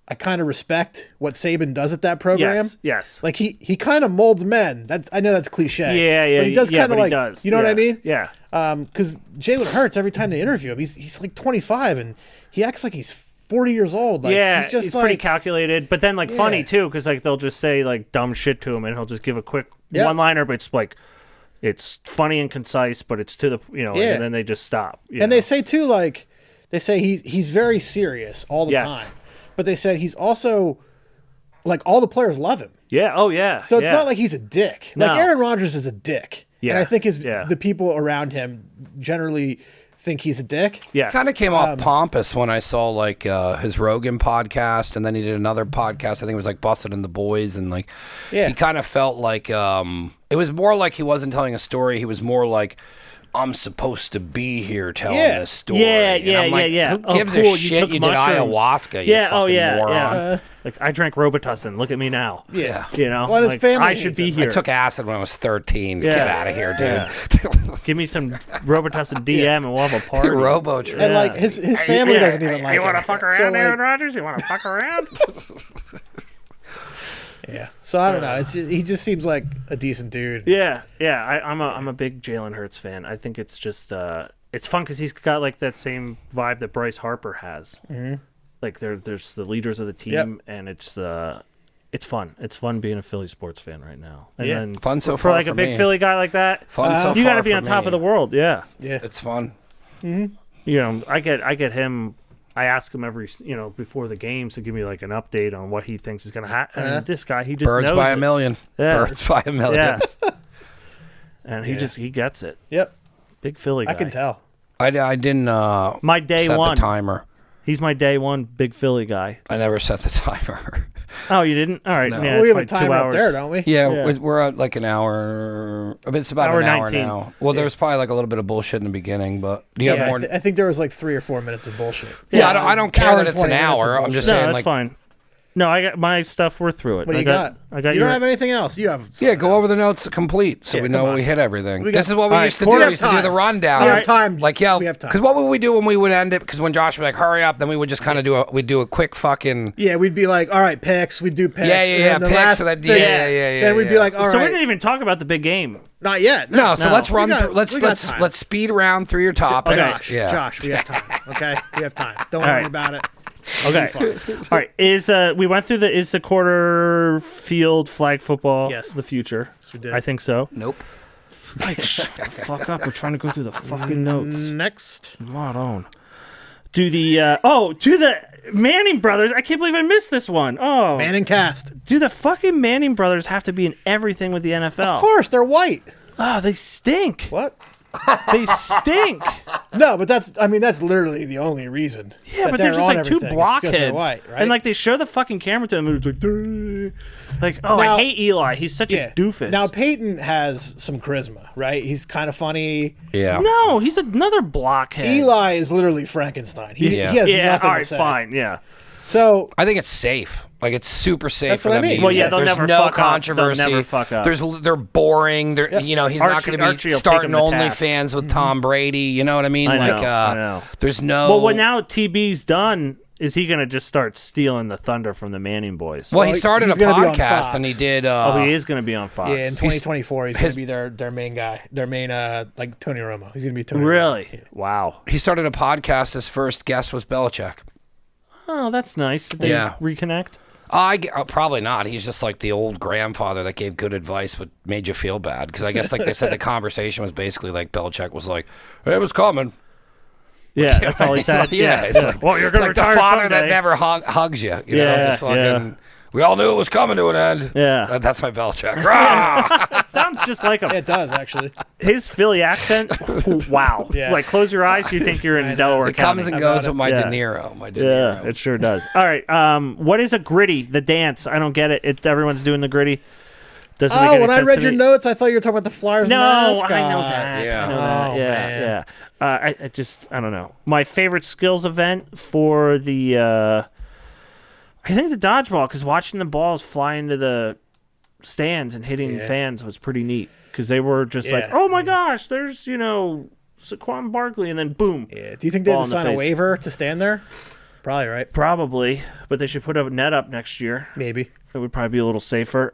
I kind of respect what Saban does at that program. Yes. Like he kind of molds men. I know that's cliche. Yeah. But he does kind but of he like, does. you know what I mean? Yeah. Because Jalen Hurts, every time they interview him, he's like 25 and he acts like he's 40 years old. Like, Yeah, he's just it's like, pretty calculated, but then like funny Yeah. too, because like they'll just say like dumb shit to him, and he'll just give a quick Yep. one-liner, but it's like it's funny and concise, but it's to the Yeah. and then they just stop. and they say too, like they say he's very serious all the Yes. time, but they said he's also like all the players love him. yeah, oh yeah, So it's yeah. not like he's a dick. Like No. Aaron Rodgers is a dick. Yeah. And I think Yeah. the people around him generally think he's a dick. yes, Kind of came off pompous when I saw like his Rogan podcast, and then he did another podcast. I think it was like Busted and the Boys, and like Yeah. he kind of felt like it was more like he wasn't telling a story. He was more like, I'm supposed to be here telling Yeah. this story. Yeah, And yeah, I'm like, yeah. Who Oh, gives cool, a you shit? took You did mushrooms. ayahuasca. You Yeah, fucking moron. Yeah. Like I drank Robitussin. Look at me now. Yeah. You know, Well, and his like, family I should hates be him. here. I took acid when I was 13. Yeah. Get out of here, dude. Give me some Robitussin DM, and we'll have a party. Robo-trip. And Yeah. like his family Yeah. doesn't even like You him. want to fuck So, around, like, Aaron Rodgers? You want to fuck around? Yeah. So I don't know. He just seems like a decent dude. Yeah. I'm a big Jalen Hurts fan. I think it's just it's fun because he's got like that same vibe that Bryce Harper has. Mm-hmm. Like there's the leaders of the team, Yep. and it's fun. It's fun being a Philly sports fan right now. And Yeah. then Fun so for far like a for big me. Philly guy like that. Fun so You got to far be for on top me. of the world. Yeah. Yeah. It's fun. You know, I get him. I ask him every, before the games to give me like an update on what he thinks is going to happen. And this guy, he just Birds knows by it. a million. Yeah. Birds by a million. Yeah. And he gets it. Yep. Big Philly guy. I can tell. I didn't My day set one. the timer. He's my day one big Philly guy. I never set the timer. Oh, you didn't? All right. No. Yeah, We it's have a like 2 timer up hours. there, don't we? Yeah, Yeah. we're at like an hour. I mean, it's about Hour an hour 19. now. Well, there was probably like a little bit of bullshit in the beginning, but do you Yeah, have more? I think there was like 3 or 4 minutes of bullshit. I don't care Hour that and it's an 20 minutes of hour. I'm bullshit. just No, saying, that's like, fine. No, I got my stuff. We're through it. What do you got? I got You your. don't have anything else. You have. Yeah, go over the notes complete so we know come on. we hit everything. We got- This is what we All used right, to do. we We have used to do time. the rundown. We have time. Like, yo, We have time. because what would we do when we would end it? Because when Josh would be like, hurry up, then we would just kind of we'd do a quick fucking. Yeah, we'd be like, all right, picks. We'd do picks. Yeah, and yeah, then the picks. last And then, thing- yeah. Then we'd be like, all So we right, didn't even talk about the big game. not yet. No, so let's run We got- through. Let's we got time. let's speed round through your topics. Josh, Yeah. Josh, we have time. Okay, we have time. Don't All worry right. about it. Okay. All right. We went through is the quarter field flag football Yes. the future? Yes, we did. I think so. Nope. Like, shut the fuck up. We're trying to go through the fucking notes. Next. Not on. Do the Manning brothers. I can't believe I missed this one. Oh. Man and cast. Do the fucking Manning brothers have to be in everything with the NFL? Of course, they're white. Oh, they stink. What? They stink. No, but that's literally the only reason. Yeah, that but they're just on like two everything is because they're blockheads. white, right? And like they show the fucking camera to them and it's like, "Duh." Like, oh, Now- I hate Eli. He's such yeah. a doofus. Now Peyton has some charisma, right? He's kind of funny. Yeah. no, he's another blockhead. Eli is literally Frankenstein. He has Yeah, nothing all to right, say. fine, yeah. So I think it's safe. Like it's super safe That's for what I them to mean. use Well, yeah, it. they'll There's never no fuck up. They'll controversy. never fuck up. They're boring. They're he's not Archie- going Archie to will be starting take him to task. OnlyFans with Tom Brady. You know what I mean? I know, like I know. there's no. Well, when now TB's done, is he going to just start stealing the thunder from the Manning boys? Well, he Well, started a he's gonna be on podcast Fox. and he did. oh, he is going to be on Fox. yeah, in 2024, he's going to be their main guy, their main like Tony Romo. He's going to be Tony. Romo. Really? Wow. He started a podcast. His first guest was Belichick. Oh, that's nice. Did they Yeah. reconnect? Probably not. He's just like the old grandfather that gave good advice but made you feel bad. Because I guess, like they said, the conversation was basically like Belichick was like, "It was coming." Yeah, that's all he said. Yeah, it's like, well, you're it's going to like the retire father someday. that never hugs you. You know, Yeah, just fucking. yeah. We all knew it was coming to an end. Yeah. That's my Belichick. Rah! It sounds just like him. It does actually. His Philly accent, wow. Yeah. Like, close your eyes, you think you're in Delaware It County. comes and goes with my Yeah. De Niro. My De Yeah, Niro. it sure does. All right, what is a gritty? The dance. I don't get it. Everyone's doing the gritty. Doesn't make Oh, any when I sense read to your me. notes, I thought you were talking about the Flyers No, mascot. I know that. Yeah. I know that. Oh, Yeah, man. yeah. I don't know. My favorite skills event for the, I think the dodgeball, because watching the balls fly into the stands and hitting fans was pretty neat. Because they were just like, Yeah. oh my gosh, there's, Saquon Barkley, and then boom. Yeah. Do you think they Ball had in to the sign a face. waiver to stand there? Probably right. Probably, but they should put a net up next year. Maybe. It would probably be a little safer.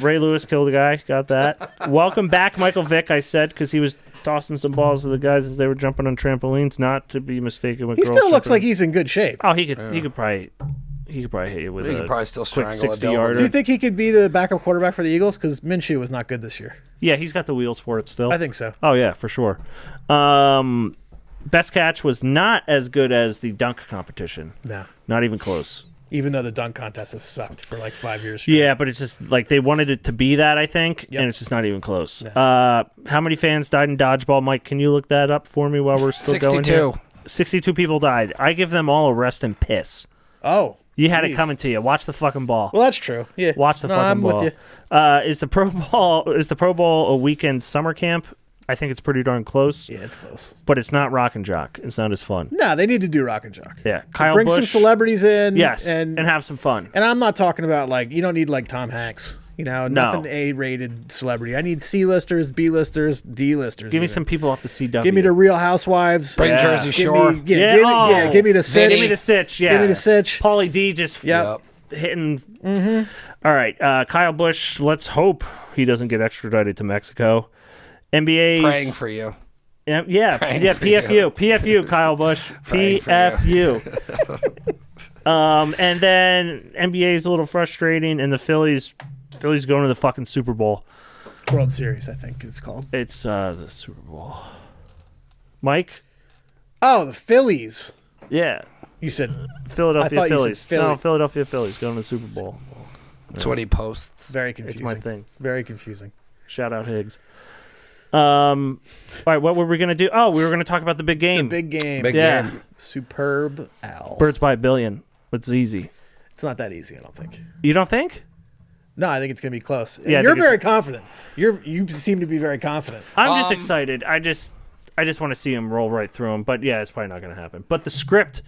Ray Lewis killed a guy. Got that. Welcome back, Michael Vick, I said, because he was tossing some balls to the guys as they were jumping on trampolines, not to be mistaken with He girl still looks strippers. like he's in good shape. Oh, he could probably hit you with He a could probably still quick strangle a 60 devil. yarder. Do you think he could be the backup quarterback for the Eagles? Because Minshew was not good this year. Yeah, he's got the wheels for it still. I think so. Oh yeah, for sure. Best catch was not as good as the dunk competition. No. Not even close. Even though the dunk contest has sucked for like 5 years straight. Yeah, but it's just like they wanted it to be that, I think, Yep. and it's just not even close. How many fans died in dodgeball, Mike? Can you look that up for me while we're still going here? 62. 62 people died. I give them all a rest and piss. Oh. You had it geez. coming to you. Watch the fucking ball. Well, that's true. Yeah. Watch the No, fucking I'm ball. with you. Is the Pro Bowl a weekend summer camp? I think it's pretty darn close, Yeah, it's close. but it's not rock and jock. It's not as fun. No, they need to do Rock and Jock. Yeah, Kyle Bring Busch, some celebrities in. yes, And have some fun. and I'm not talking about like you don't need like Tom Hanks. You know, nothing A-rated celebrity. I need C-listers, B-listers, D-listers. Give me even. some people off the CW. Give me the Real Housewives. Bring Yeah. Jersey Give Shore. me, yeah, Yeah, give, me, oh. yeah, give me the Sitch. Give me the Sitch. Yeah, Give me the Sitch. Paulie D just Yep. hitting. Mm-hmm. All right, Kyle Busch. Let's hope he doesn't get extradited to Mexico. NBA's Praying for you. yeah, Praying yeah. for you. PFU. Kyle Busch. Praying for PFU. And then NBA is a little frustrating, and the Phillies going to the fucking Super Bowl. World Series, I think it's called. It's the Super Bowl. Mike. Oh, the Phillies. Yeah, You said Philadelphia I thought you said Phillies. Philly. No, Philadelphia Phillies going to the Super Bowl. That's what he posts. very It's confusing. my thing. Very confusing. Shout out Higgs. All right, what were we gonna do? Oh, we were gonna talk about the big game. Big game. Big yeah, game. Superb Al. Birds by a billion. It's easy. It's not that easy, I don't think. You don't think? No, I think it's going to be close. Yeah, I You're think it's- very confident. You seem to be very confident. I'm just excited. I just want to see him roll right through him. But yeah, it's probably not gonna happen. But the script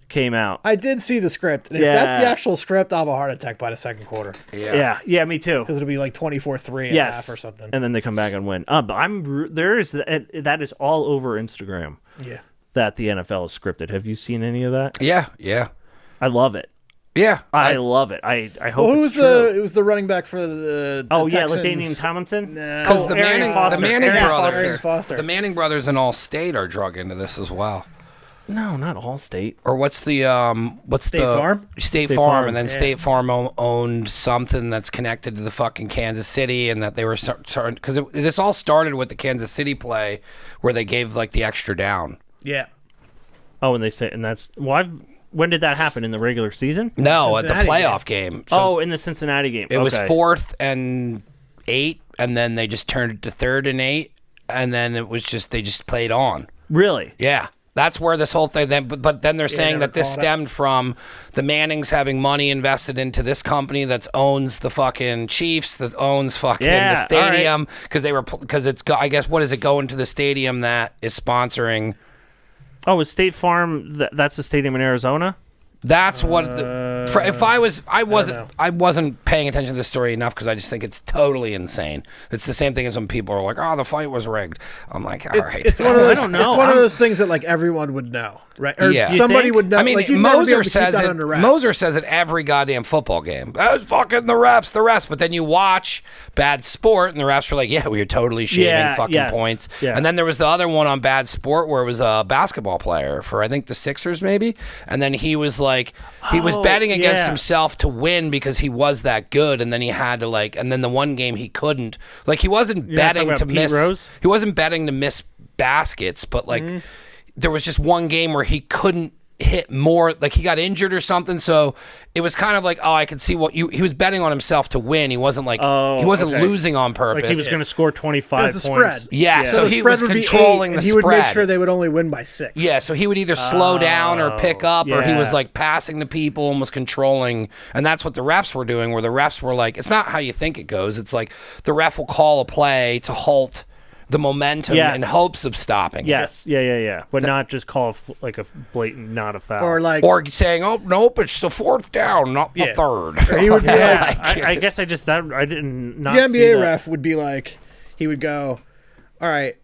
came out. I did see the script. And if Yeah. that's the actual script, I'll have a heart attack by the second quarter. Yeah, me too. Because it'll be like 24-3 and a half or something. And then they come back and win. But that is all over Instagram. Yeah. That the NFL is scripted. Have you seen any of that? Yeah. I love it. Yeah. I love it. I hope Well, it's true. it was the running back for the like Texans. LaDainian Tomlinson? Because the Arian Foster. Manning Arian brothers, Arian Foster. the Manning brothers in all state are drug into this as well. No, not Allstate. Or what's the State Farm? State Farm, and then State Farm owned something that's connected to the fucking Kansas City, and that they were starting because this all started with the Kansas City play where they gave like the extra down. Yeah. Oh, and they say, and that's when did that happen in the regular season? No, at the Cincinnati playoff game. So Oh, in the Cincinnati game. it was Okay. 4th and 8, and then they just turned it to 3rd and 8, and then it was just they just played on. Really? Yeah. That's where this whole thing. Then, but then they're saying never that this called it. stemmed from the Mannings having money invested into this company that owns the fucking Chiefs, that owns fucking Yeah, the stadium, because it's I guess what is it going to the stadium that is sponsoring. Oh, is State Farm? That's the stadium in Arizona. That's what. If I wasn't paying attention to this story enough because I just think it's totally insane. It's the same thing as when people are like, "Oh, the fight was rigged." I'm like, all right. It's one of those. I don't know. It's one of those things that like everyone would know, right? Or Yeah. You somebody think? would know. I mean, like, you'd never be able Moser to keep says that it. under wraps. Moser says it every goddamn football game. That's fucking the refs. But then you watch Bad Sport, and the refs are like, "Yeah, we were totally shaving Yeah, fucking yes. points." Yeah. And then there was the other one on Bad Sport where it was a basketball player for I think the Sixers maybe, and then he was like, he was betting against yeah. himself to win because he was that good, and then he had to like, and then the one game he couldn't. Like he wasn't not betting talking to about Pete miss. Rose? He wasn't betting to miss baskets, but like there was just one game where he couldn't hit more, like he got injured or something, so it was kind of like, oh, I could see what he was betting on himself to win. He wasn't like he wasn't okay. losing on purpose. Like he was going to score 25 It points. was the spread. Yeah, so the he spread was would be controlling 8, the and he would make spread. sure they would only win by 6. Yeah, so he would either slow down or pick up, or he was yeah. like passing to people and was controlling. And that's what the refs were doing, where the refs were like, it's not how you think it goes. It's like the ref will call a play to halt the momentum Yes. in hopes of stopping it. Yes, yeah. But not just call like a blatant not a foul. Or like, Or saying, oh, nope, it's the 4th down, not the Yeah. 3rd. or he would be yeah, like, I guess I didn't not the see NBA that. ref would be like, he would go, all right,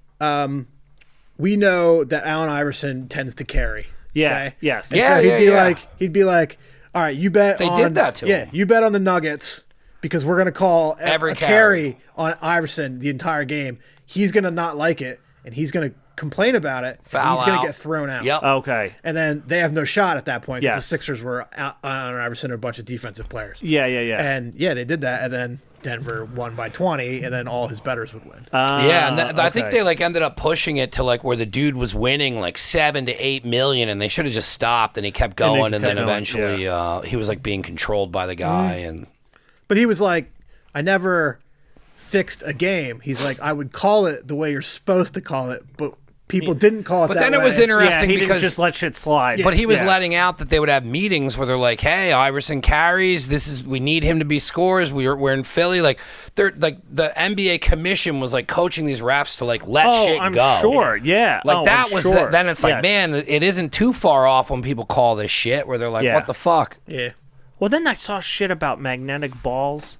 we know that Allen Iverson tends to carry. Yeah, okay? yes. And Yeah, so yeah, yeah. he'd be like, all right, you bet They on, did that to him. you bet on the Nuggets because we're going to call Every a carry. on Iverson the entire game. He's going to not like it, and he's going to complain about it. Foul and he's going out. to get thrown out. Yep. Okay. And then they have no shot at that point because Yes. the Sixers were out on Iverson and a bunch of defensive players. Yeah. And yeah, they did that, and then Denver won by 20, and then all his bettors would win. Yeah, and I think okay. they like ended up pushing it to like where the dude was winning like 7 to 8 million, and they should have just stopped, and he kept they going, just and kept then going, eventually he was like being controlled by the guy, and But he was like, I never fixed a game. He's like, I would call it the way you're supposed to call it, but people didn't call it but that then it was way. interesting he didn't because just let shit slide. But he was Yeah. letting out that they would have meetings where they're like, "Hey, Iverson carries. We need him to be scores. We're in Philly." Like they're like the NBA commission was like coaching these refs to like let shit I'm go. sure. Yeah. Like that I'm was sure. then it's like, Yes. man, it isn't too far off when people call this shit where they're like, Yeah. "What the fuck?" Yeah. Well, then I saw shit about magnetic balls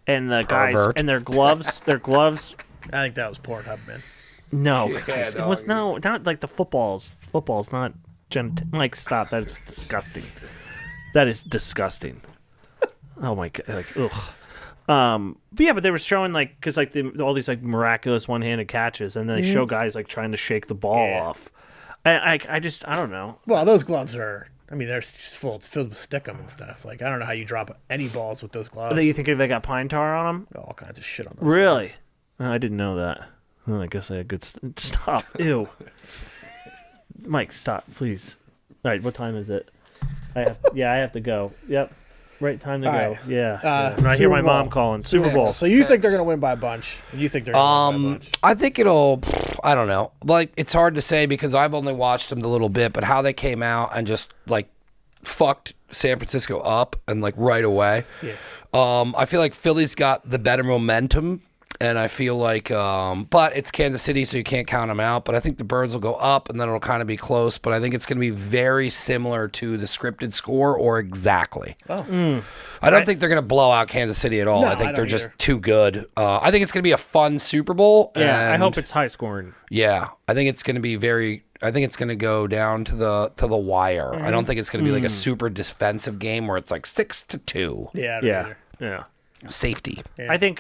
and the guys Pervert. and their gloves. Their gloves. I think that was Pornhub, man. No, Yeah, guys, it dog. was not like the footballs. Footballs, not like stop. That is disgusting. That is disgusting. Oh my god! Like ugh. But yeah, but they were showing like because like all these like miraculous one-handed catches, and then they show guys like trying to shake the ball off. I don't know. Well, those gloves are, I mean, they're just filled with stickum and stuff. Like, I don't know how you drop any balls with those gloves. You think they got pine tar on them? All kinds of shit on those Really? gloves. Oh, I didn't know that. Oh, I guess I had good. Stop. Ew. Mike, stop, please. All right, what time is it? I have to go. Yep. Right time to All go. right. Yeah. And I hear my Super Bowl. mom calling. Super Bowl. So you think they're going to win by a bunch? And you think they're going to win by a bunch? I think it'll. I don't know. Like it's hard to say because I've only watched them a little bit, but how they came out and just like fucked San Francisco up and like right away. Yeah. I feel like Philly's got the better momentum. And I feel like, but it's Kansas City, so you can't count them out. But I think the Birds will go up, and then it'll kind of be close. But I think it's going to be very similar to the scripted score, or exactly. I don't think they're going to blow out Kansas City at all. No, I think I they're don't just either. too good. I think it's going to be a fun Super Bowl. Yeah, I and- hope it's high scoring. Yeah, I think it's going to be very. I think it's going to go down to the wire. I don't think it's going to be like a super defensive game where it's like 6-2 Yeah. I don't Yeah, either. yeah. safety. I think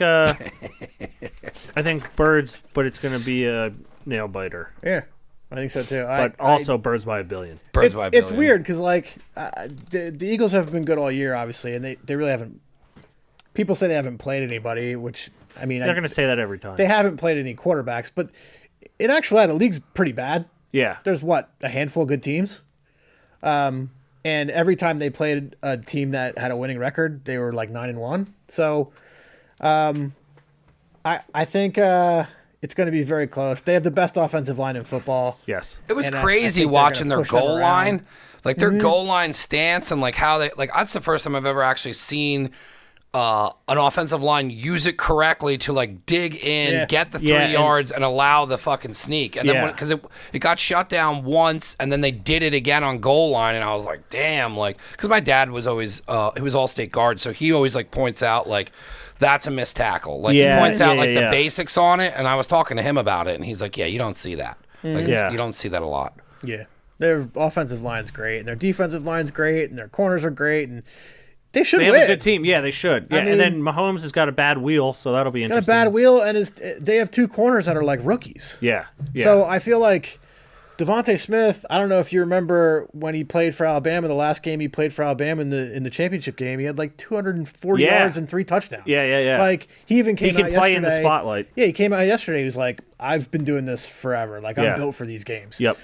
Birds, but it's going to be a nail biter. Yeah. I think so too. But also Birds by a billion. Birds by a It's billion. weird because like the Eagles have been good all year, obviously, and they really haven't. People say they haven't played anybody, which I mean, They're going to say that every time. they haven't played any quarterbacks, but in actuality, the league's pretty bad. Yeah. There's a handful of good teams, and every time they played a team that had a winning record, they were like 9-1. So, I think it's going to be very close. They have the best offensive line in football. Yes. It was And I crazy think they're watching gonna their push them goal around. line, like their goal line stance, and like how they like. That's the first time I've ever actually seen an offensive line use it correctly to like dig in, Yeah. get the 3 Yeah, and- yards, and allow the fucking sneak. And then Yeah. because it got shut down once, and then they did it again on goal line, and I was like, damn, like because my dad was always he was all state guard, so he always like points out like. That's a missed tackle. Like Yeah, he points out yeah, like the yeah. basics on it, and I was talking to him about it, and he's like, "Yeah, you don't see that. Like, Yeah. you don't see that a lot." Yeah, their offensive line's great, and their defensive line's great, and their corners are great, and they should They have win. a good team. Yeah, they should. Yeah, I mean- and then Mahomes has got a bad wheel, so that'll be Got a interesting. bad wheel, and they have 2 corners that are like rookies. Yeah. Yeah. So I feel like Devontae Smith. I don't know if you remember when he played for Alabama. The last game he played for Alabama in the championship game, he had like 240 Yeah. yards and 3 touchdowns. Yeah. Like he even came He can out play in the yesterday- spotlight. Yeah, he came out yesterday. He was like, "I've been doing this forever. Like I'm Yeah. built for these games." Yep.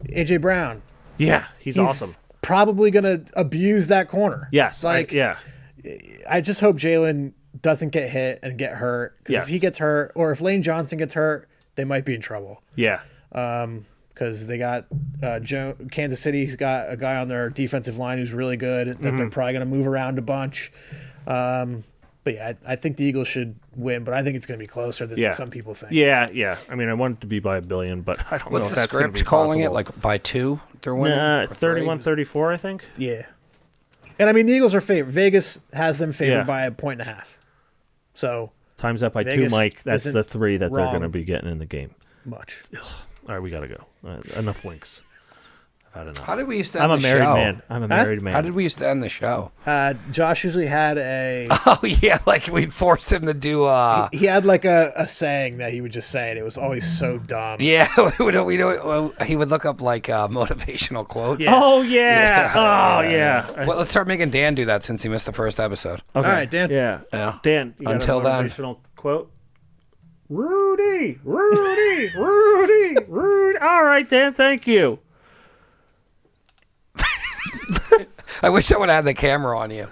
AJ Brown. Yeah, he's awesome. Probably gonna abuse that corner. Yes. Like yeah. I just hope Jalen doesn't get hit and get hurt. Because Yes. if he gets hurt, or if Lane Johnson gets hurt, they might be in trouble. Yeah. Because they got Kansas City's got a guy on their defensive line who's really good that Mm-hmm. they're probably going to move around a bunch. But yeah, I think the Eagles should win, but I think it's going to be closer than Yeah. some people think. Yeah. Yeah. I mean, I want it to be by a billion, but I don't know What's if the that's going to be script calling it? possible. Like by 2, they're winning. Or 31-34, I think. Yeah. And I mean, the Eagles are favored. Vegas has them favored Yeah. by 1.5. So Times that by Vegas 2, Mike. That's isn't the 3 that they're wrong. going to be getting in the game. much. All right, we got to go. Enough winks. I've had enough. How did we used to I'm end a the married show? man. I'm a married man. How did we used to end the show? Josh usually had a Oh yeah, like we'd force him to do. he had like a saying that he would just say, and it was always so dumb. Yeah, he would look up like motivational quotes. Oh yeah. Oh yeah. Well, let's start making Dan do that since he missed the first episode. Okay. All right, Dan. Yeah. Yeah. Dan, you got Until a then. motivational quote? Rudy. All right, Dan. Thank you. I wish I would have had the camera on you.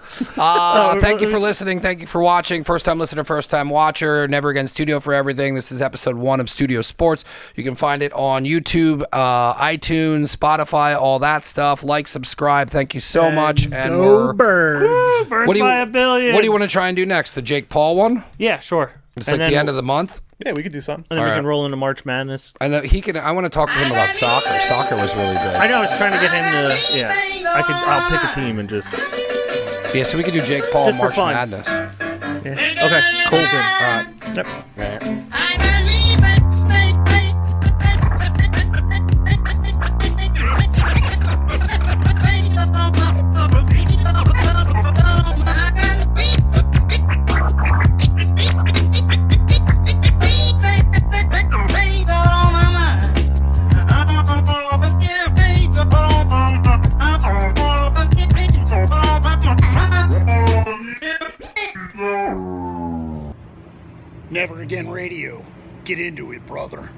Thank you for listening. Thank you for watching. First time listener, first time watcher. Never Again Studio for everything. This is episode 1 of Studio Sports. You can find it on YouTube, iTunes, Spotify, all that stuff. Like, subscribe. Thank you so much. And Go Birds. Birds what do you by a billion. What do you want to try and do next? The Jake Paul one? Yeah, sure. It's like the end of the month. Yeah, we could do something. And then we All can right. roll into March Madness. I know he can. I want to talk to him about soccer. Soccer was really good. I know. I was trying to get him to. Yeah. I'll pick a team and just. Yeah, so we could do Jake Paul Just for March fun. Madness. Okay. Cool. Good. All right. Yep. Never Again Radio. Get into it, brother.